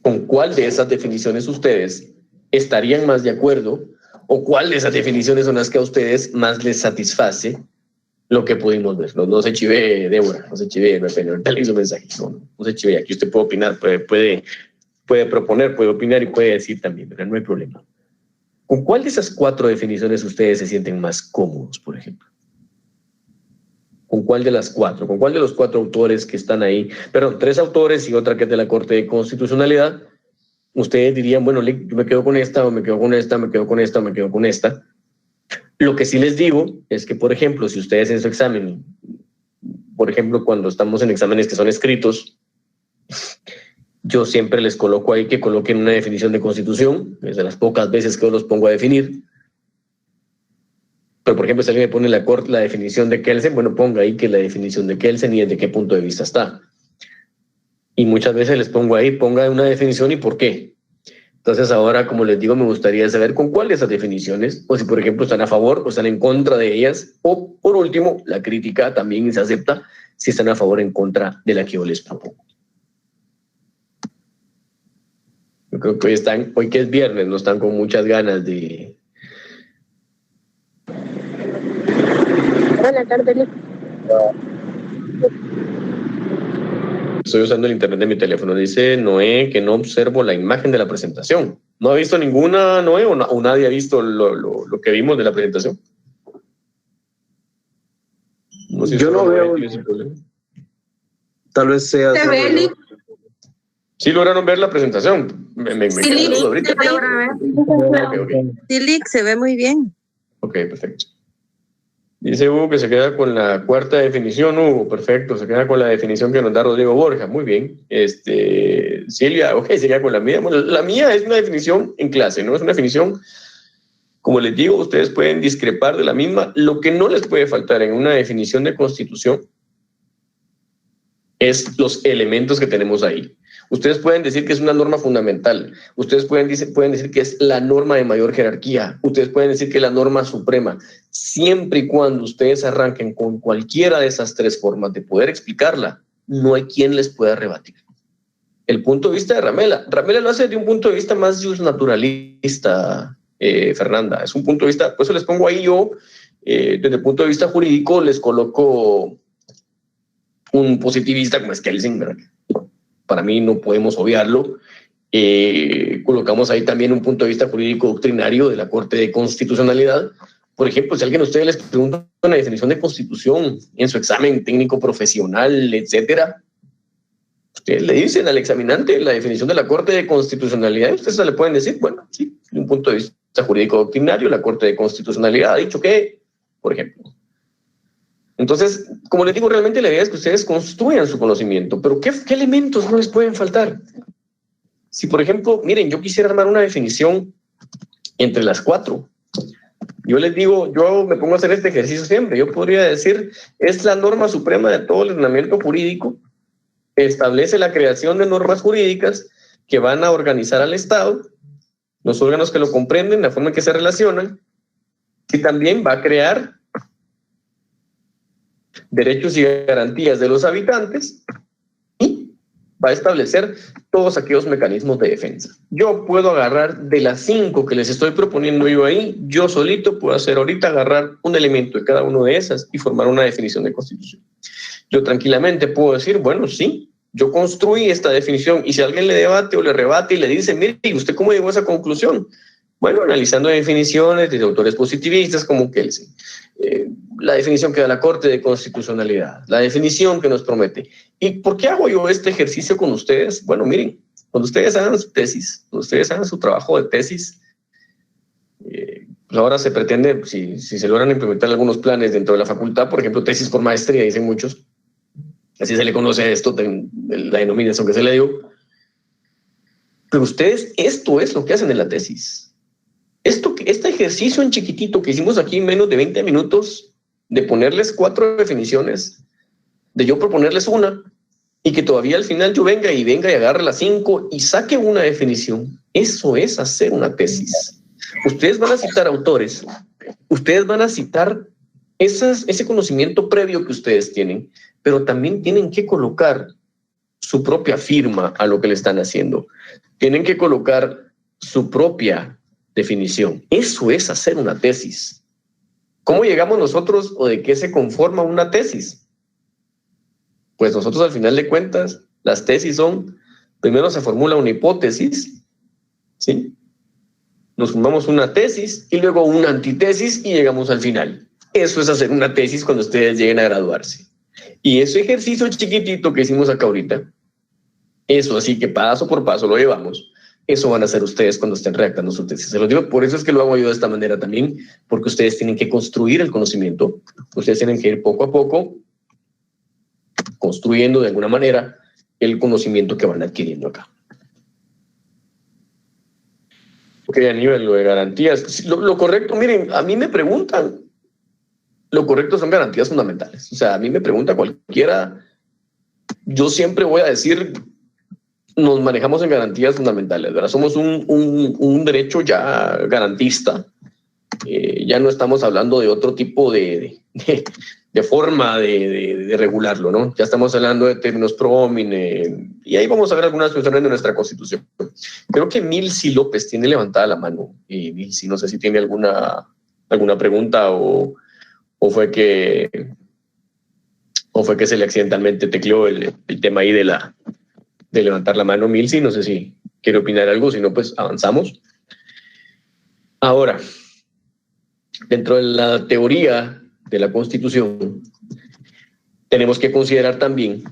con cuál de esas definiciones ustedes estarían más de acuerdo, o cuál de esas definiciones son las que a ustedes más les satisface lo que pudimos ver. No se chive, Débora, no se chive, ahorita le hizo mensaje, no se chive, aquí usted puede opinar, puede proponer, puede opinar y puede decir también, pero no hay problema. ¿Con cuál de esas 4 definiciones ustedes se sienten más cómodos, por ejemplo? ¿Con cuál de las 4? ¿Con cuál de los 4 autores que están ahí? Perdón, 3 autores y otra que es de la Corte de Constitucionalidad. Ustedes dirían, bueno, yo me quedo con esta, o me quedo con esta, me quedo con esta, o me quedo con esta. Lo que sí les digo es que, por ejemplo, si ustedes en su examen, por ejemplo, cuando estamos en exámenes que son escritos, yo siempre les coloco ahí que coloquen una definición de constitución, es de las pocas veces que yo los pongo a definir. Pero, por ejemplo, si alguien me pone la definición de Kelsen, bueno, ponga ahí que la definición de Kelsen y desde qué punto de vista está. Y muchas veces les pongo ahí, ponga una definición y por qué. Entonces ahora, como les digo, me gustaría saber con cuál de esas definiciones, o si por ejemplo están a favor o están en contra de ellas, o por último, la crítica también se acepta si están a favor o en contra de la que yo les propongo. Yo creo que hoy que es viernes, no están con muchas ganas de... Buenas tardes. Estoy usando el internet de mi teléfono. Dice Noé que no observo la imagen de la presentación. ¿No ha visto ninguna, Noé, o nadie ha visto lo que vimos de la presentación? No sé si yo no veo. Tal vez sea... ¿Sí lograron ver la presentación? Sí, se ve muy bien. Ok, perfecto. Dice Hugo que se queda con la 4ª definición. Hugo, perfecto, se queda con la definición que nos da Rodrigo Borja. Muy bien. Silvia, ok, se queda con la mía. Bueno, la mía es una definición en clase, ¿no? Es una definición, como les digo, ustedes pueden discrepar de la misma. Lo que no les puede faltar en una definición de constitución es los elementos que tenemos ahí. Ustedes pueden decir que es una norma fundamental, ustedes pueden decir que es la norma de mayor jerarquía, ustedes pueden decir que es la norma suprema, siempre y cuando ustedes arranquen con cualquiera de esas 3 formas de poder explicarla, no hay quien les pueda rebatir. El punto de vista de Ramela lo hace de un punto de vista más naturalista, Fernanda, es un punto de vista, por eso les pongo ahí yo, desde el punto de vista jurídico les coloco un positivista como es Kelsen, ¿verdad? Para mí no podemos obviarlo. Colocamos ahí también un punto de vista jurídico doctrinario de la Corte de Constitucionalidad. Por ejemplo, si alguien a ustedes les pregunta una definición de constitución en su examen técnico profesional, etcétera, ustedes le dicen al examinante la definición de la Corte de Constitucionalidad y ustedes le pueden decir, bueno, sí, de un punto de vista jurídico doctrinario, la Corte de Constitucionalidad ha dicho que, por ejemplo. Entonces, como les digo, realmente la idea es que ustedes construyan su conocimiento, pero ¿qué elementos no les pueden faltar? Si, por ejemplo, miren, yo quisiera armar una definición entre las 4. Yo les digo, yo me pongo a hacer este ejercicio siempre. Yo podría decir, es la norma suprema de todo el ordenamiento jurídico, establece la creación de normas jurídicas que van a organizar al Estado, los órganos que lo comprenden, la forma en que se relacionan, y también va a crear derechos y garantías de los habitantes y va a establecer todos aquellos mecanismos de defensa. Yo puedo agarrar de las 5 que les estoy proponiendo yo ahí, yo solito puedo hacer ahorita agarrar un elemento de cada una de esas y formar una definición de constitución. Yo tranquilamente puedo decir, bueno, sí, yo construí esta definición y si alguien le debate o le rebate y le dice, mire, ¿usted cómo llegó a esa conclusión? Bueno, analizando definiciones de autores positivistas como Kelsen, la definición que da la Corte de Constitucionalidad, la definición que nos promete. ¿Y por qué hago yo este ejercicio con ustedes? Bueno, miren, cuando ustedes hagan su tesis, cuando ustedes hagan su trabajo de tesis, pues ahora se pretende, si se logran implementar algunos planes dentro de la facultad, por ejemplo, tesis por maestría, dicen muchos, así se le conoce a esto, la denominación que se le dio. Pero ustedes, esto es lo que hacen en la tesis. Este ejercicio en chiquitito que hicimos aquí en menos de 20 minutos, de ponerles 4 definiciones, de yo proponerles una, y que todavía al final yo venga y agarre las 5 y saque una definición, eso es hacer una tesis. Ustedes van a citar autores, ustedes van a citar ese conocimiento previo que ustedes tienen, pero también tienen que colocar su propia firma a lo que le están haciendo. Tienen que colocar su propia definición. Eso es hacer una tesis. ¿Cómo llegamos nosotros o de qué se conforma una tesis? Pues nosotros al final de cuentas, las tesis son, primero se formula una hipótesis, ¿sí? Nos formamos una tesis y luego una antitesis y llegamos al final. Eso es hacer una tesis cuando ustedes lleguen a graduarse. Y ese ejercicio chiquitito que hicimos acá ahorita, eso así que paso por paso lo llevamos, eso van a hacer ustedes cuando estén redactando su tesis. Se lo digo, por eso es que lo hago yo de esta manera también, porque ustedes tienen que construir el conocimiento, ustedes tienen que ir poco a poco construyendo de alguna manera el conocimiento que van adquiriendo acá. Ok, a nivel de garantías, lo correcto, miren, a mí me preguntan, lo correcto son garantías fundamentales. O sea, a mí me pregunta cualquiera, yo siempre voy a decir, nos manejamos en garantías fundamentales, ¿verdad? Somos un derecho ya garantista, ya no estamos hablando de otro tipo de forma de regularlo, ¿no? Ya estamos hablando de términos pro homine, y ahí vamos a ver algunas cuestiones de nuestra Constitución. Creo que Milsi López tiene levantada la mano, y Milsi, no sé si tiene alguna pregunta o fue que se le accidentalmente tecleó el tema ahí de levantar la mano. Milsi, no sé si quiere opinar algo, si no, pues avanzamos. Ahora, dentro de la teoría de la Constitución, tenemos que considerar también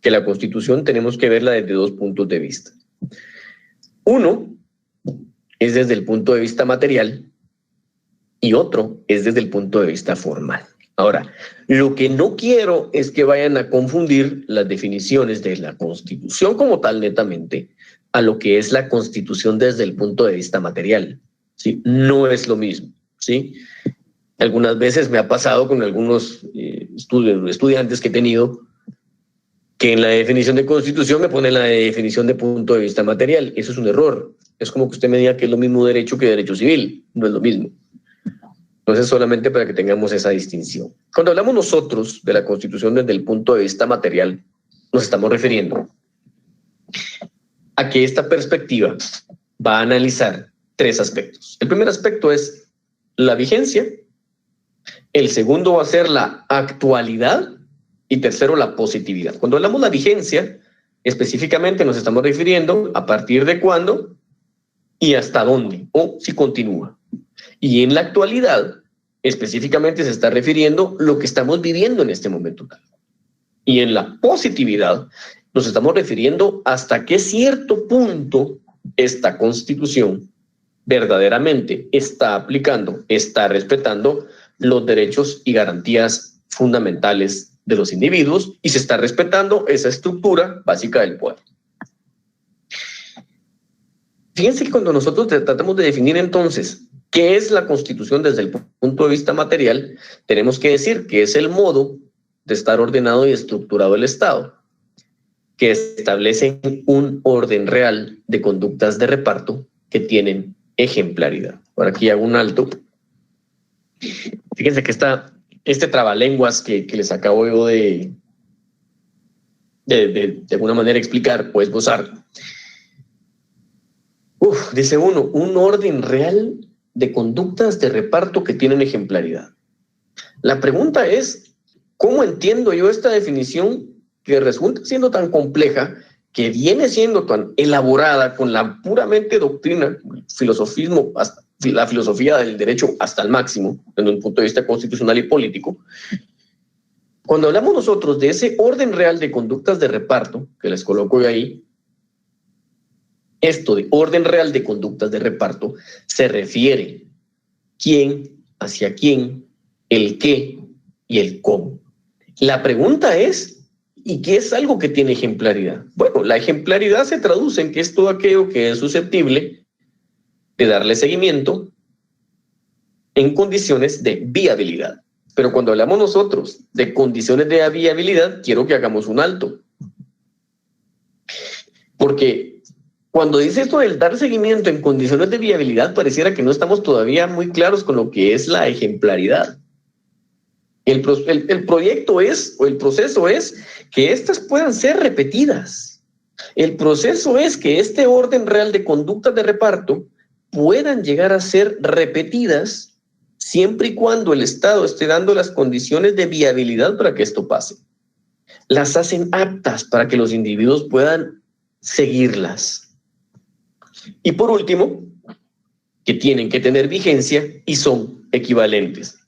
que la Constitución tenemos que verla desde 2 puntos de vista. Uno es desde el punto de vista material y otro es desde el punto de vista formal. Ahora, lo que no quiero es que vayan a confundir las definiciones de la Constitución como tal netamente a lo que es la Constitución desde el punto de vista material, ¿sí? No es lo mismo, ¿sí? Algunas veces me ha pasado con algunos estudiantes que he tenido que en la definición de Constitución me ponen la definición de punto de vista material. Eso es un error. Es como que usted me diga que es lo mismo derecho que derecho civil. No es lo mismo. Entonces, solamente para que tengamos esa distinción. Cuando hablamos nosotros de la Constitución desde el punto de vista material, nos estamos refiriendo a que esta perspectiva va a analizar 3 aspectos. El primer aspecto es la vigencia, el segundo va a ser la actualidad y tercero la positividad. Cuando hablamos de la vigencia, específicamente nos estamos refiriendo a partir de cuándo y hasta dónde, o si continúa. Y en la actualidad, específicamente se está refiriendo a lo que estamos viviendo en este momento. Y en la positividad, nos estamos refiriendo hasta qué cierto punto esta Constitución verdaderamente está aplicando, está respetando los derechos y garantías fundamentales de los individuos y se está respetando esa estructura básica del poder. Fíjense que cuando nosotros tratamos de definir entonces qué es la Constitución desde el punto de vista material, tenemos que decir que es el modo de estar ordenado y estructurado el Estado, que establece un orden real de conductas de reparto que tienen ejemplaridad. Ahora aquí hago un alto. Fíjense que este trabalenguas que les acabo yo de alguna manera explicar o esbozar. Dice uno, un orden real de conductas de reparto que tienen ejemplaridad. La pregunta es, ¿cómo entiendo yo esta definición que resulta siendo tan compleja, que viene siendo tan elaborada con la puramente doctrina, filosofismo, la filosofía del derecho hasta el máximo, desde un punto de vista constitucional y político? Cuando hablamos nosotros de ese orden real de conductas de reparto, que les coloco yo ahí, esto de orden real de conductas de reparto se refiere quién, hacia quién, el qué y el cómo. La pregunta es, ¿y qué es algo que tiene ejemplaridad? Bueno, la ejemplaridad se traduce en que es todo aquello que es susceptible de darle seguimiento en condiciones de viabilidad. Pero cuando hablamos nosotros de condiciones de viabilidad, quiero que hagamos un alto. Porque cuando dice esto del dar seguimiento en condiciones de viabilidad, pareciera que no estamos todavía muy claros con lo que es la ejemplaridad. El proyecto es, o el proceso es, que estas puedan ser repetidas. El proceso es que este orden real de conductas de reparto puedan llegar a ser repetidas siempre y cuando el Estado esté dando las condiciones de viabilidad para que esto pase. Las hacen aptas para que los individuos puedan seguirlas. Y por último, que tienen que tener vigencia y son equivalentes.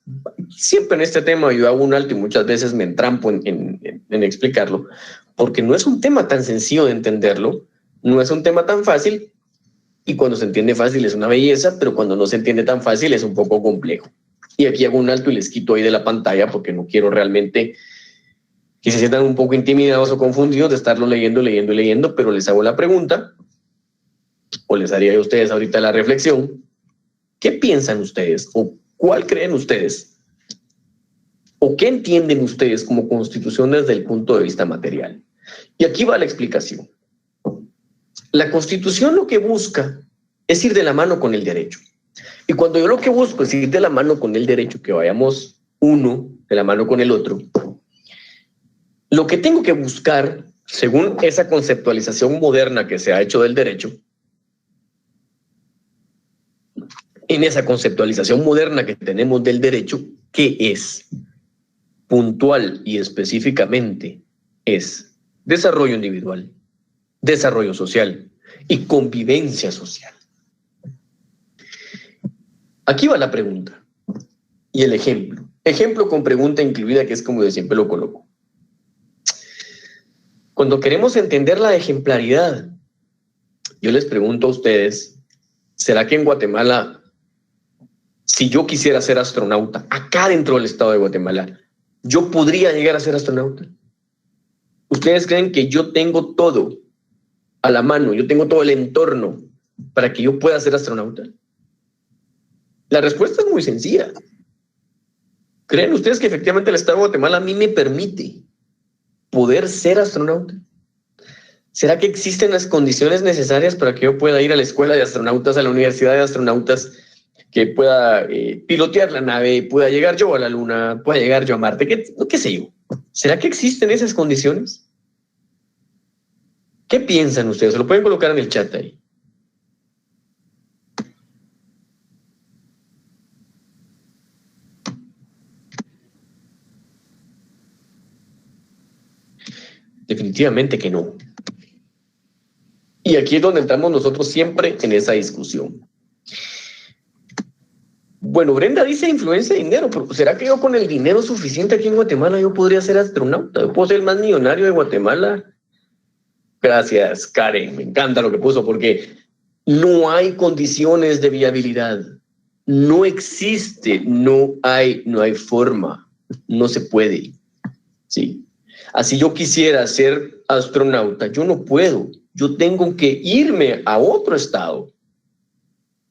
Siempre en este tema yo hago un alto y muchas veces me entrampo en explicarlo, porque no es un tema tan sencillo de entenderlo, no es un tema tan fácil, y cuando se entiende fácil es una belleza, pero cuando no se entiende tan fácil es un poco complejo. Y aquí hago un alto y les quito ahí de la pantalla porque no quiero realmente que se sientan un poco intimidados o confundidos de estarlo leyendo, pero les hago la pregunta, o les haría a ustedes ahorita la reflexión. ¿Qué piensan ustedes? ¿O cuál creen ustedes? ¿O qué entienden ustedes como constitución desde el punto de vista material? Y aquí va la explicación. La Constitución lo que busca es ir de la mano con el derecho. Y cuando yo lo que busco es ir de la mano con el derecho, que vayamos uno de la mano con el otro, lo que tengo que buscar, según esa conceptualización moderna que se ha hecho del derecho, en esa conceptualización moderna que tenemos del derecho, ¿qué es? Puntual y específicamente es desarrollo individual, desarrollo social y convivencia social. Aquí va la pregunta y el ejemplo. Ejemplo con pregunta incluida, que es como yo siempre lo coloco. Cuando queremos entender la ejemplaridad, yo les pregunto a ustedes, ¿será que en Guatemala, si yo quisiera ser astronauta, acá dentro del estado de Guatemala, yo podría llegar a ser astronauta? ¿Ustedes creen que yo tengo todo a la mano, yo tengo todo el entorno para que yo pueda ser astronauta? La respuesta es muy sencilla. ¿Creen ustedes que efectivamente el estado de Guatemala a mí me permite poder ser astronauta? ¿Será que existen las condiciones necesarias para que yo pueda ir a la escuela de astronautas, a la universidad de astronautas, que pueda pilotear la nave, pueda llegar yo a la Luna, pueda llegar yo a Marte? ¿Qué sé yo? ¿Será que existen esas condiciones? ¿Qué piensan ustedes? Se lo pueden colocar en el chat ahí. Definitivamente que no. Y aquí es donde entramos nosotros siempre en esa discusión. Bueno, Brenda dice influencia de dinero, pero ¿será que yo con el dinero suficiente aquí en Guatemala yo podría ser astronauta? ¿Yo puedo ser el más millonario de Guatemala? Gracias, Karen. Me encanta lo que puso, porque no hay condiciones de viabilidad. No existe, no hay forma. No se puede. Sí. Así yo quisiera ser astronauta, yo no puedo. Yo tengo que irme a otro estado.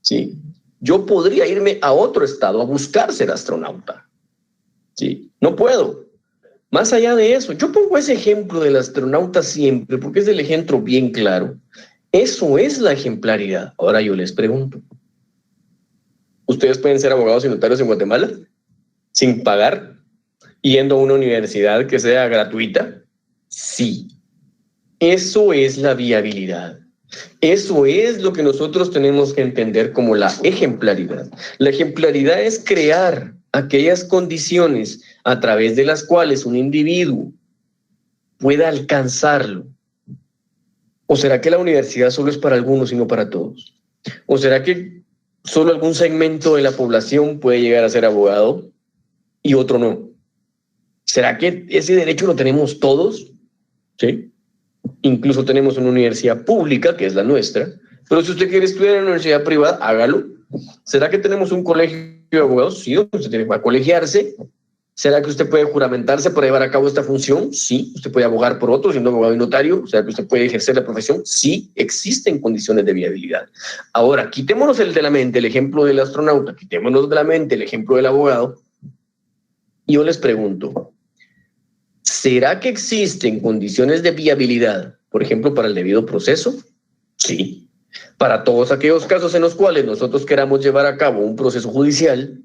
Sí. Yo podría irme a otro estado a buscar ser astronauta. Sí. No puedo. Más allá de eso, yo pongo ese ejemplo del astronauta siempre porque es el ejemplo bien claro. Eso es la ejemplaridad. Ahora yo les pregunto, ¿Ustedes pueden ser abogados y notarios en Guatemala sin pagar, yendo a una universidad que sea gratuita? Sí. Eso es la viabilidad. Eso es lo que nosotros tenemos que entender como la ejemplaridad. La ejemplaridad es crear aquellas condiciones a través de las cuales un individuo pueda alcanzarlo. ¿O será que la universidad solo es para algunos y no para todos? ¿O será que solo algún segmento de la población puede llegar a ser abogado y otro no? ¿Será que ese derecho lo tenemos todos? ¿Sí? Incluso tenemos una universidad pública, que es la nuestra, pero si usted quiere estudiar en una universidad privada, hágalo. ¿Será que tenemos un colegio de abogados? Sí, usted tiene que colegiarse. ¿Será que usted puede juramentarse para llevar a cabo esta función? Sí. ¿Usted puede abogar por otro siendo abogado y notario? ¿Será que usted puede ejercer la profesión? Sí, existen condiciones de viabilidad. Ahora, quitémonos de la mente el ejemplo del astronauta, quitémonos de la mente el ejemplo del abogado, y yo les pregunto, ¿será que existen condiciones de viabilidad, por ejemplo, para el debido proceso? Sí. Para todos aquellos casos en los cuales nosotros queramos llevar a cabo un proceso judicial,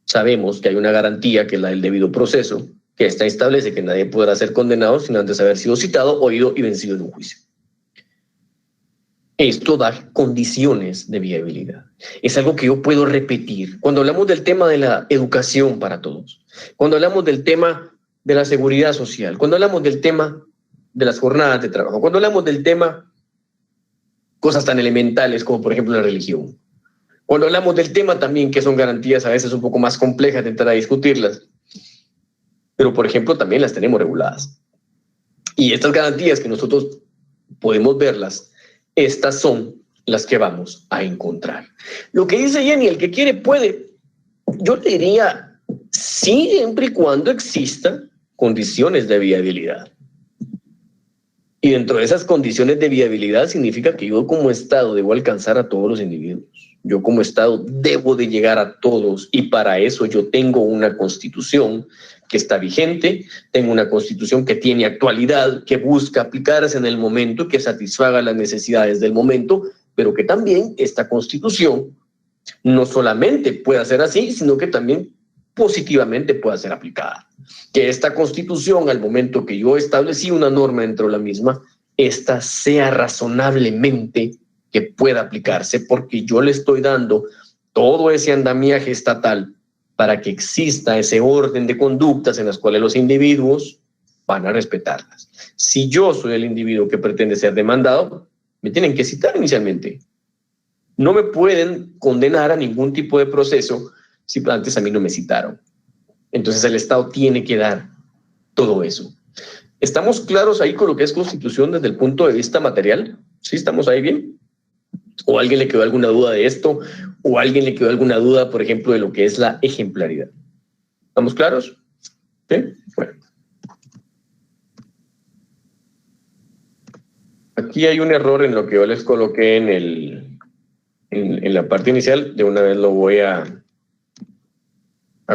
sabemos que hay una garantía, que es la del debido proceso, que esta establece que nadie podrá ser condenado sin antes haber sido citado, oído y vencido en un juicio. Esto da condiciones de viabilidad. Es algo que yo puedo repetir. Cuando hablamos del tema de la educación para todos, cuando hablamos del tema de la seguridad social, cuando hablamos del tema de las jornadas de trabajo, cuando hablamos del tema, cosas tan elementales como por ejemplo la religión, cuando hablamos del tema también que son garantías a veces un poco más complejas de entrar a discutirlas, pero por ejemplo también las tenemos reguladas. Y estas garantías que nosotros podemos verlas, estas son las que vamos a encontrar. Lo que dice Jenny, el que quiere puede. Yo le diría, sí, siempre y cuando existan condiciones de viabilidad. Y dentro de esas condiciones de viabilidad significa que yo como Estado debo alcanzar a todos los individuos. Yo como Estado debo de llegar a todos y para eso yo tengo una Constitución que está vigente, tengo una Constitución que tiene actualidad, que busca aplicarse en el momento, que satisfaga las necesidades del momento, pero que también esta Constitución no solamente pueda ser así, sino que también positivamente pueda ser aplicada. Que esta Constitución, al momento que yo establecí una norma dentro de la misma, esta sea razonablemente que pueda aplicarse, porque yo le estoy dando todo ese andamiaje estatal para que exista ese orden de conductas en las cuales los individuos van a respetarlas. Si yo soy el individuo que pretende ser demandado, me tienen que citar inicialmente. No me pueden condenar a ningún tipo de proceso si antes a mí no me citaron. Entonces el Estado tiene que dar todo eso. ¿Estamos claros ahí con lo que es Constitución desde el punto de vista material? ¿Sí estamos ahí bien? ¿O a alguien le quedó alguna duda de esto? ¿O a alguien le quedó alguna duda, por ejemplo, de lo que es la ejemplaridad? ¿Estamos claros? ¿Sí? Bueno. Aquí hay un error en lo que yo les coloqué en la parte inicial. De una vez lo voy a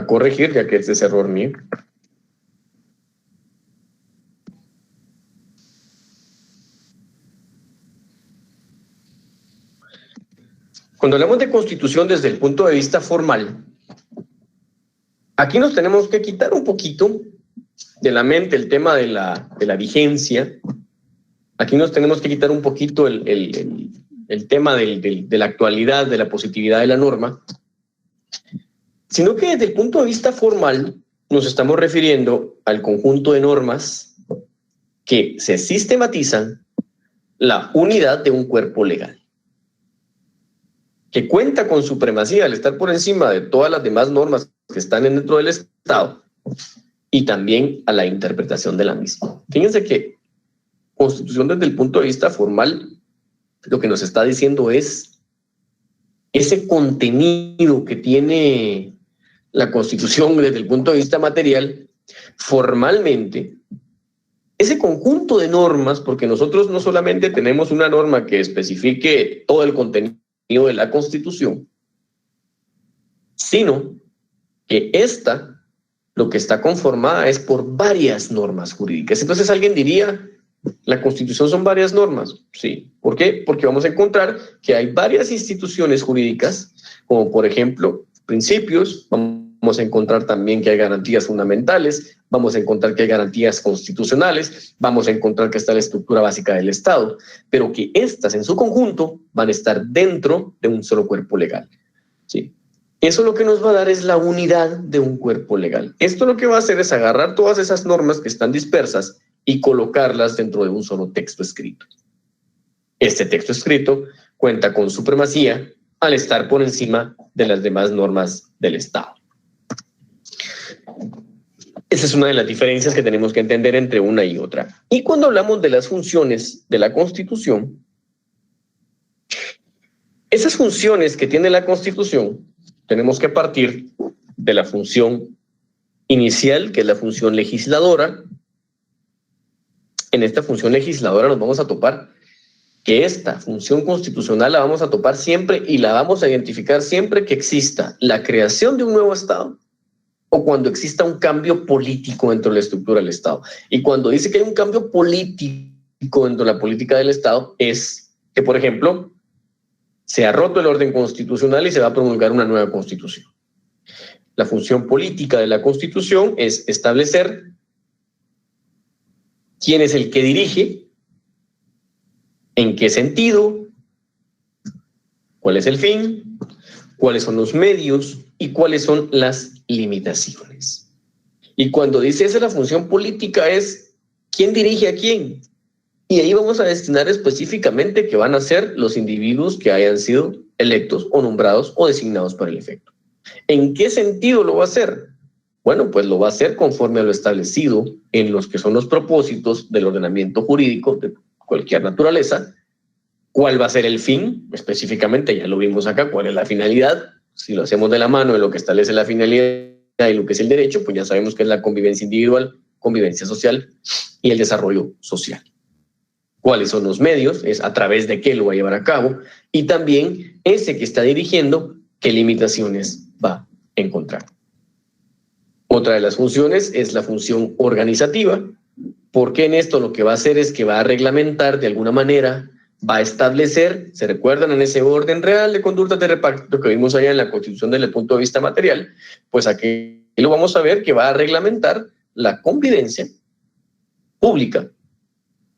corregir, ya que este es error mío. Cuando hablamos de Constitución desde el punto de vista formal, aquí nos tenemos que quitar un poquito de la mente el tema de la vigencia. Aquí nos tenemos que quitar un poquito el tema de la actualidad, de la positividad de la norma, sino que desde el punto de vista formal nos estamos refiriendo al conjunto de normas que se sistematizan la unidad de un cuerpo legal, que cuenta con supremacía al estar por encima de todas las demás normas que están dentro del Estado y también a la interpretación de la misma. Fíjense que Constitución desde el punto de vista formal lo que nos está diciendo es ese contenido que tiene la Constitución desde el punto de vista material, formalmente, ese conjunto de normas, porque nosotros no solamente tenemos una norma que especifique todo el contenido de la Constitución, sino que esta, lo que está conformada es por varias normas jurídicas. Entonces alguien diría, La Constitución son varias normas, sí. ¿Por qué? Porque vamos a encontrar que hay varias instituciones jurídicas, como por ejemplo principios, vamos a encontrar también que hay garantías fundamentales, vamos a encontrar que hay garantías constitucionales, vamos a encontrar que está la estructura básica del Estado, pero que estas en su conjunto van a estar dentro de un solo cuerpo legal, ¿sí? Eso lo que nos va a dar es la unidad de un cuerpo legal. Esto lo que va a hacer es agarrar todas esas normas que están dispersas y colocarlas dentro de un solo texto escrito. Este texto escrito cuenta con supremacía al estar por encima de las demás normas del Estado. Esa es una de las diferencias que tenemos que entender entre una y otra. Y cuando hablamos de las funciones de la Constitución, esas funciones que tiene la Constitución, tenemos que partir de la función inicial, que es la función legisladora. En esta función legisladora nos vamos a topar que esta función constitucional la vamos a topar siempre y la vamos a identificar siempre que exista la creación de un nuevo Estado o cuando exista un cambio político dentro de la estructura del Estado. Y cuando dice que hay un cambio político dentro de la política del Estado es que, por ejemplo, se ha roto el orden constitucional y se va a promulgar una nueva constitución. La función política de la Constitución es establecer quién es el que dirige, en qué sentido, cuál es el fin, cuáles son los medios y cuáles son las limitaciones. Y cuando dice esa la función política es quién dirige a quién. Y ahí vamos a destinar específicamente que van a ser los individuos que hayan sido electos o nombrados o designados para el efecto. ¿En qué sentido lo va a hacer? Bueno, pues lo va a hacer conforme a lo establecido en los que son los propósitos del ordenamiento jurídico de cualquier naturaleza. ¿Cuál va a ser el fin? Específicamente, ya lo vimos acá, ¿cuál es la finalidad? Si lo hacemos de la mano de lo que establece la finalidad y lo que es el derecho, pues ya sabemos que es la convivencia individual, convivencia social y el desarrollo social. ¿Cuáles son los medios? Es a través de qué lo va a llevar a cabo. Y también ese que está dirigiendo, qué limitaciones va a encontrar. Otra de las funciones es la función organizativa, porque en esto lo que va a hacer es que va a reglamentar de alguna manera, va a establecer, ¿se recuerdan en ese orden real de conductas de reparto que vimos allá en la Constitución desde el punto de vista material? Pues aquí lo vamos a ver que va a reglamentar la convivencia pública,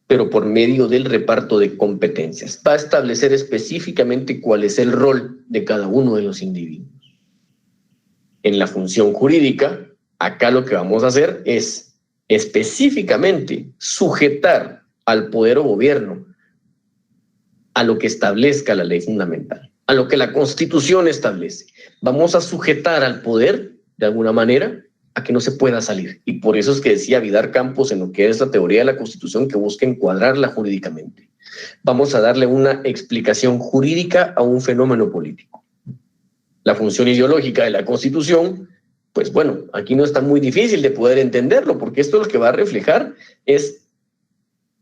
pero por medio del reparto de competencias. Va a establecer específicamente cuál es el rol de cada uno de los individuos. En la función jurídica, acá lo que vamos a hacer es específicamente sujetar al poder o gobierno a lo que establezca la ley fundamental, a lo que la Constitución establece. Vamos a sujetar al poder, de alguna manera, a que no se pueda salir. Y por eso es que decía Vidar Campos en lo que es la teoría de la Constitución que busca encuadrarla jurídicamente. Vamos a darle una explicación jurídica a un fenómeno político. La función ideológica de la Constitución, pues bueno, aquí no está muy difícil de poder entenderlo, porque esto lo que va a reflejar es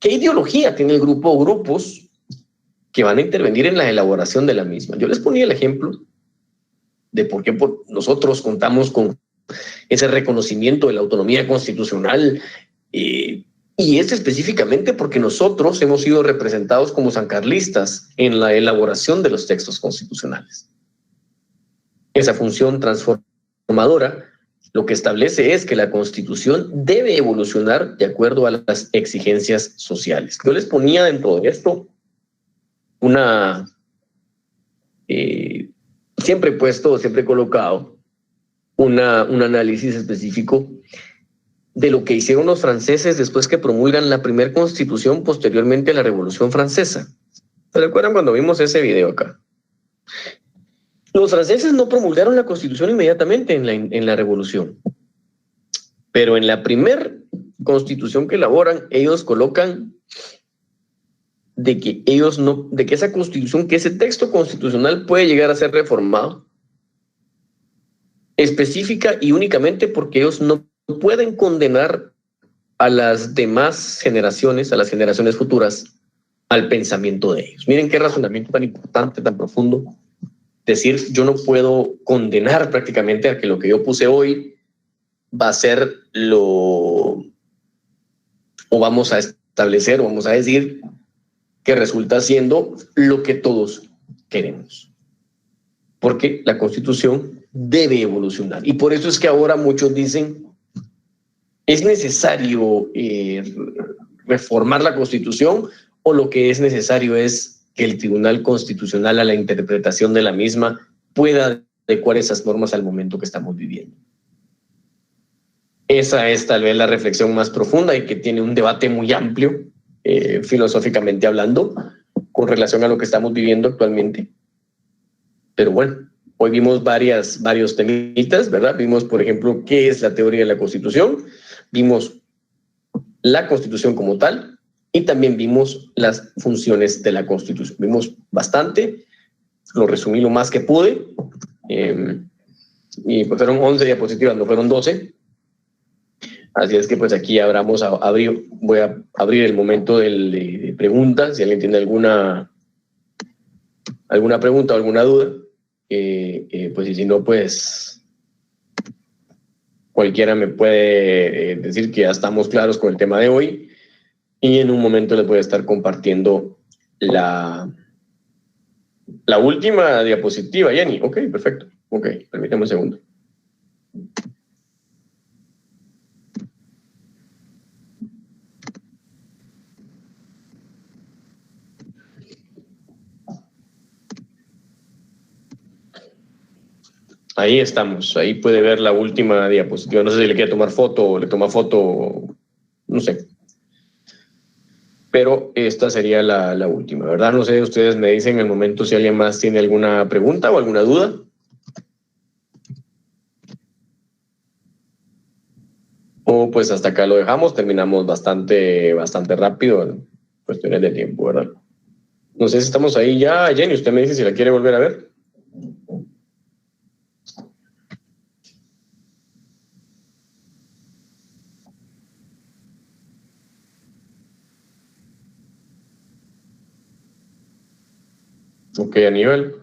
qué ideología tiene el grupo o grupos que van a intervenir en la elaboración de la misma. Yo les ponía el ejemplo de por qué nosotros contamos con ese reconocimiento de la autonomía constitucional y es específicamente porque nosotros hemos sido representados como sancarlistas en la elaboración de los textos constitucionales. Esa función transformadora lo que establece es que la Constitución debe evolucionar de acuerdo a las exigencias sociales. Yo les ponía dentro de esto siempre he colocado un análisis específico de lo que hicieron los franceses después que promulgan la primera Constitución posteriormente a la Revolución Francesa. ¿Se recuerdan cuando vimos ese video acá? Los franceses no promulgaron la Constitución inmediatamente en la Revolución, pero en la primera Constitución que elaboran, ellos colocan de que esa Constitución, que ese texto constitucional puede llegar a ser reformado específica y únicamente porque ellos no pueden condenar a las demás generaciones, a las generaciones futuras, al pensamiento de ellos. Miren qué razonamiento tan importante, tan profundo. Decir, yo no puedo condenar prácticamente a que lo que yo puse hoy va a ser o vamos a establecer, vamos a decir, que resulta siendo lo que todos queremos. Porque la Constitución debe evolucionar. Y por eso es que ahora muchos dicen, ¿es necesario reformar la Constitución o lo que es necesario es que el Tribunal Constitucional a la interpretación de la misma pueda adecuar esas normas al momento que estamos viviendo? Esa es tal vez la reflexión más profunda y que tiene un debate muy amplio, filosóficamente hablando, con relación a lo que estamos viviendo actualmente. Pero bueno, hoy vimos varios temitas, ¿verdad? Vimos, por ejemplo, qué es la teoría de la Constitución, vimos la Constitución como tal y también vimos las funciones de la Constitución. Vimos bastante, lo resumí lo más que pude, y pues fueron 11 diapositivas, no fueron 12. Así es que pues aquí voy a abrir el momento de preguntas, si alguien tiene alguna pregunta o alguna duda, pues y si no, pues cualquiera me puede decir que ya estamos claros con el tema de hoy y en un momento les voy a estar compartiendo la última diapositiva, Jenny. Ok, perfecto. Ok, permítame un segundo. Ahí estamos, ahí puede ver la última diapositiva. No sé si le quiere tomar foto o le toma foto, no sé. Pero esta sería la última, ¿verdad? No sé, ustedes me dicen en el momento si alguien más tiene alguna pregunta o alguna duda. O pues hasta acá lo dejamos, terminamos bastante rápido en cuestiones de tiempo, ¿verdad? No sé si estamos ahí ya. Jenny, usted me dice si la quiere volver a ver. Ok, Aníbal.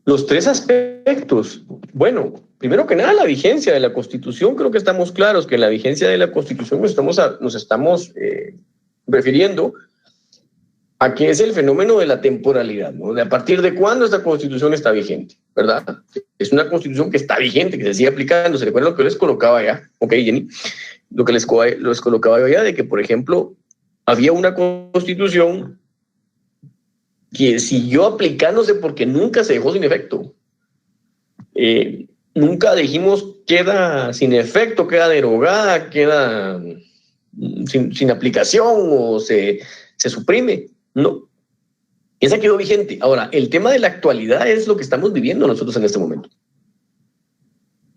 Los 3 aspectos. Bueno, primero que nada, la vigencia de la Constitución. Creo que estamos claros que en la vigencia de la Constitución nos estamos refiriendo a qué es el fenómeno de la temporalidad, ¿no? De a partir de cuándo esta Constitución está vigente, ¿verdad? Es una Constitución que está vigente, que se sigue aplicando. ¿Se recuerdan lo que les colocaba allá? Ok, Jenny. Lo que les colocaba yo allá de que, por ejemplo, había una Constitución que siguió aplicándose porque nunca se dejó sin efecto. Nunca dijimos queda sin efecto, queda derogada, queda sin aplicación o se suprime. No. Esa quedó vigente. Ahora, el tema de la actualidad es lo que estamos viviendo nosotros en este momento.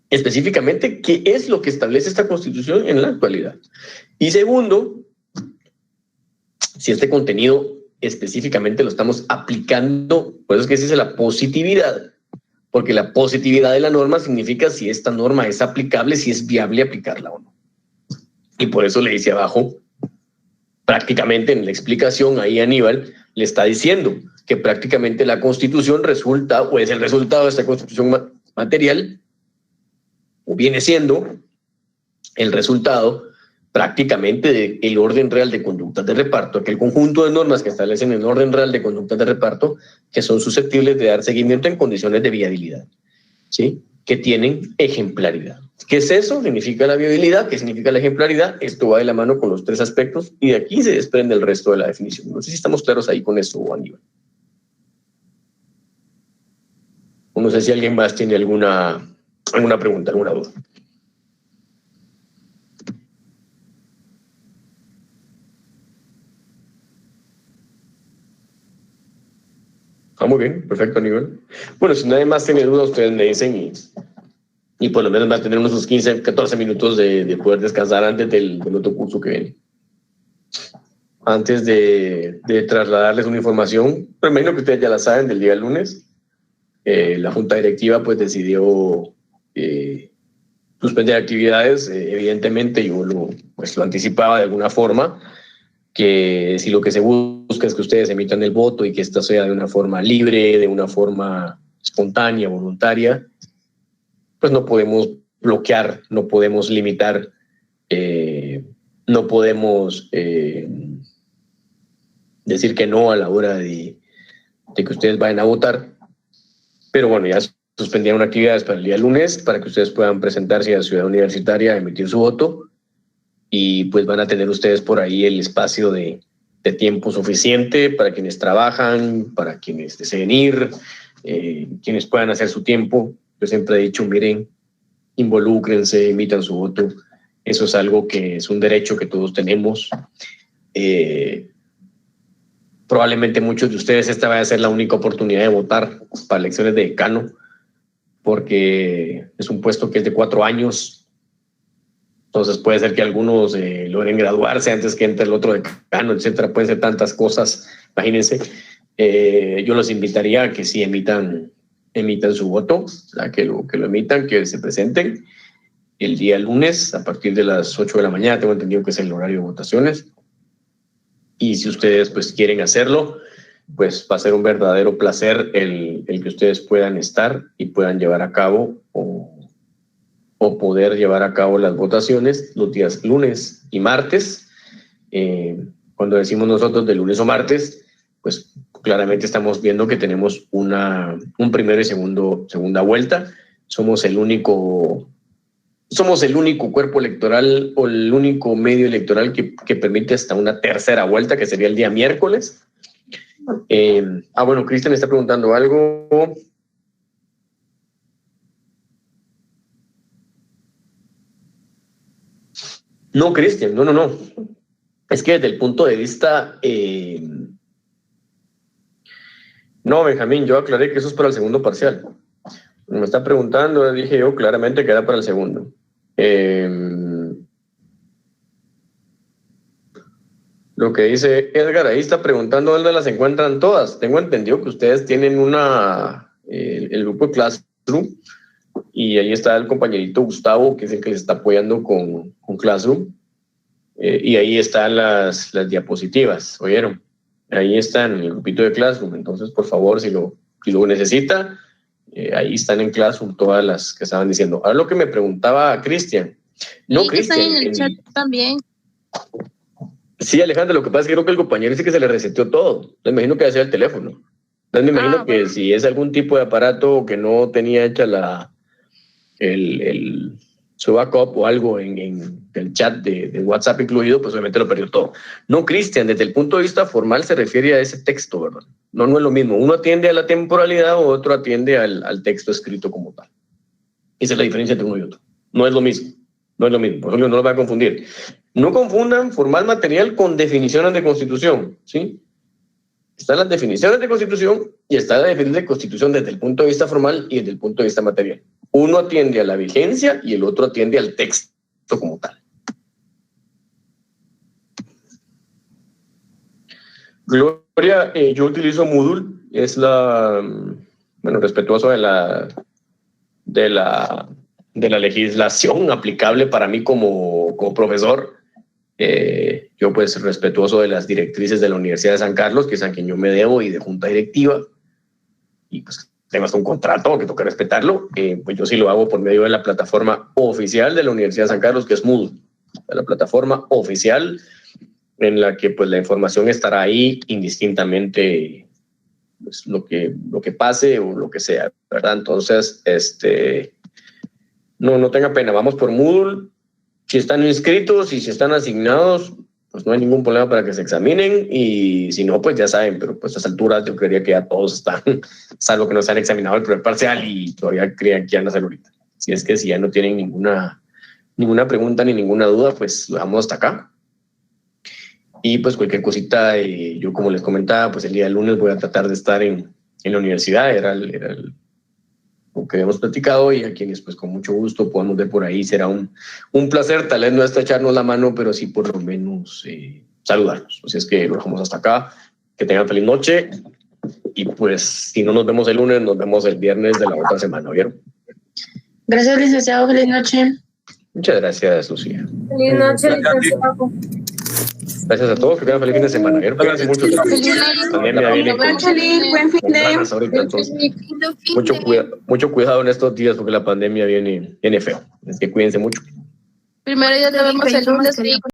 Específicamente, ¿qué es lo que establece esta Constitución en la actualidad? Y segundo, si este contenido específicamente lo estamos aplicando, por eso es que se dice la positividad, porque la positividad de la norma significa si esta norma es aplicable, si es viable aplicarla o no. Y por eso le dice abajo, prácticamente en la explicación, ahí Aníbal le está diciendo que prácticamente la Constitución resulta, o es el resultado de esta Constitución material, o viene siendo el resultado prácticamente del orden real de conductas de reparto, aquel conjunto de normas que establecen el orden real de conductas de reparto que son susceptibles de dar seguimiento en condiciones de viabilidad, ¿sí? Que tienen ejemplaridad. ¿Qué es eso? Significa la viabilidad. ¿Qué significa la ejemplaridad? Esto va de la mano con los 3 aspectos y de aquí se desprende el resto de la definición. No sé si estamos claros ahí con eso, Aníbal. O no sé si alguien más tiene alguna pregunta, alguna duda. Muy bien, perfecto, Aníbal. Bueno, si nadie más tiene dudas, ustedes me dicen y por lo menos va a tener unos 15, 14 minutos de poder descansar antes del otro curso que viene. Antes de trasladarles una información, pero me imagino que ustedes ya la saben, del día lunes, la Junta Directiva pues decidió suspender actividades. Evidentemente yo lo anticipaba de alguna forma, que si lo que se busca es que ustedes emitan el voto y que esto sea de una forma libre, de una forma espontánea, voluntaria, pues no podemos bloquear, no podemos limitar, no podemos decir que no a la hora de que ustedes vayan a votar. Pero bueno, ya suspendieron actividades para el día lunes para que ustedes puedan presentarse a Ciudad Universitaria a emitir su voto, y pues van a tener ustedes por ahí el espacio de tiempo suficiente para quienes trabajan, para quienes deseen ir, quienes puedan hacer su tiempo. Yo siempre he dicho, miren, involúcrense, emitan su voto. Eso es algo que es un derecho que todos tenemos. Probablemente muchos de ustedes esta vaya a ser la única oportunidad de votar para elecciones de decano, porque es un puesto que es de 4 años. Entonces puede ser que algunos logren graduarse antes que entre el otro decano, etcétera. Pueden ser tantas cosas, imagínense. Yo los invitaría a que sí emitan su voto, a que lo emitan, que se presenten el día lunes a partir de las 8 de la mañana. Tengo entendido que es el horario de votaciones. Y si ustedes pues quieren hacerlo, pues va a ser un verdadero placer el que ustedes puedan estar y puedan llevar a cabo o poder llevar a cabo las votaciones los días lunes y martes. Cuando decimos nosotros de lunes o martes, pues claramente estamos viendo que tenemos un primero y segunda vuelta. Somos el único cuerpo electoral o el único medio electoral que permite hasta una tercera vuelta, que sería el día miércoles. Bueno, Cristian está preguntando algo. No, Cristian, no. Es que desde el punto de vista... No, Benjamín, yo aclaré que eso es para el segundo parcial. Me está preguntando, dije yo claramente que era para el segundo. Lo que dice Edgar, ahí está preguntando dónde las encuentran todas. Tengo entendido que ustedes tienen el grupo de Classroom, y ahí está el compañerito Gustavo, que es el que les está apoyando con Classroom, y ahí están las diapositivas, ¿oyeron? Ahí están en el grupito de Classroom. Entonces, por favor, si lo necesita, ahí están en Classroom todas las que estaban diciendo. Ahora lo que me preguntaba Cristian. No, sí, Cristian. Están en el chat también. Sí, Alejandra, lo que pasa es que creo que el compañero dice que se le reseteó todo. Me imagino que va a ser el teléfono. Entonces me imagino que bueno, si es algún tipo de aparato que no tenía hecha su backup o algo en el chat de WhatsApp incluido, pues obviamente lo perdió todo. No, Cristian, desde el punto de vista formal se refiere a ese texto, ¿verdad? No es lo mismo. Uno atiende a la temporalidad o otro atiende al texto escrito como tal. Esa es la diferencia entre uno y otro. No es lo mismo. Por ejemplo, no los va a confundir. No confundan formal material con definiciones de constitución, ¿sí? Están las definiciones de constitución y está la definición de constitución desde el punto de vista formal y desde el punto de vista material. Uno atiende a la vigencia y el otro atiende al texto como tal. Gloria, yo utilizo Moodle, es respetuoso de la legislación aplicable para mí como profesor. Yo pues respetuoso de las directrices de la Universidad de San Carlos, que es a quien yo me debo, y de junta directiva, y pues tengo hasta un contrato que toca respetarlo. Pues yo sí lo hago por medio de la plataforma oficial de la Universidad de San Carlos, que es Moodle, la plataforma oficial en la que pues la información estará ahí indistintamente, pues, lo que pase o lo que sea, ¿verdad? Entonces, no tenga pena, vamos por Moodle. Si están inscritos y si están asignados, pues no hay ningún problema para que se examinen, y si no, pues ya saben, pero pues a estas alturas yo creería que ya todos están, salvo que no se han examinado el primer parcial y todavía crean que van a hacer ahorita. Si es que si ya no tienen ninguna pregunta ni ninguna duda, pues lo dejamos hasta acá. Y pues cualquier cosita, yo como les comentaba, pues el día lunes voy a tratar de estar en la universidad, era lo que habíamos platicado, y a quienes pues con mucho gusto podamos ver por ahí. Será un placer, tal vez no hasta echarnos la mano, pero sí por lo menos saludarnos. Así es que lo dejamos hasta acá. Que tengan feliz noche, y pues si no nos vemos el lunes, nos vemos el viernes de la otra semana, ¿vieron? Gracias, licenciado. Feliz noche. Muchas gracias, Lucía. Feliz noche, licenciado. Gracias a todos, que tengan feliz fin de semana. Cuídense mucho. La pandemia viene Buen fin de ganas ahorita, entonces mucho cuidado en estos días, porque la pandemia viene feo. Es que cuídense mucho. Primero ya nos vemos el lunes.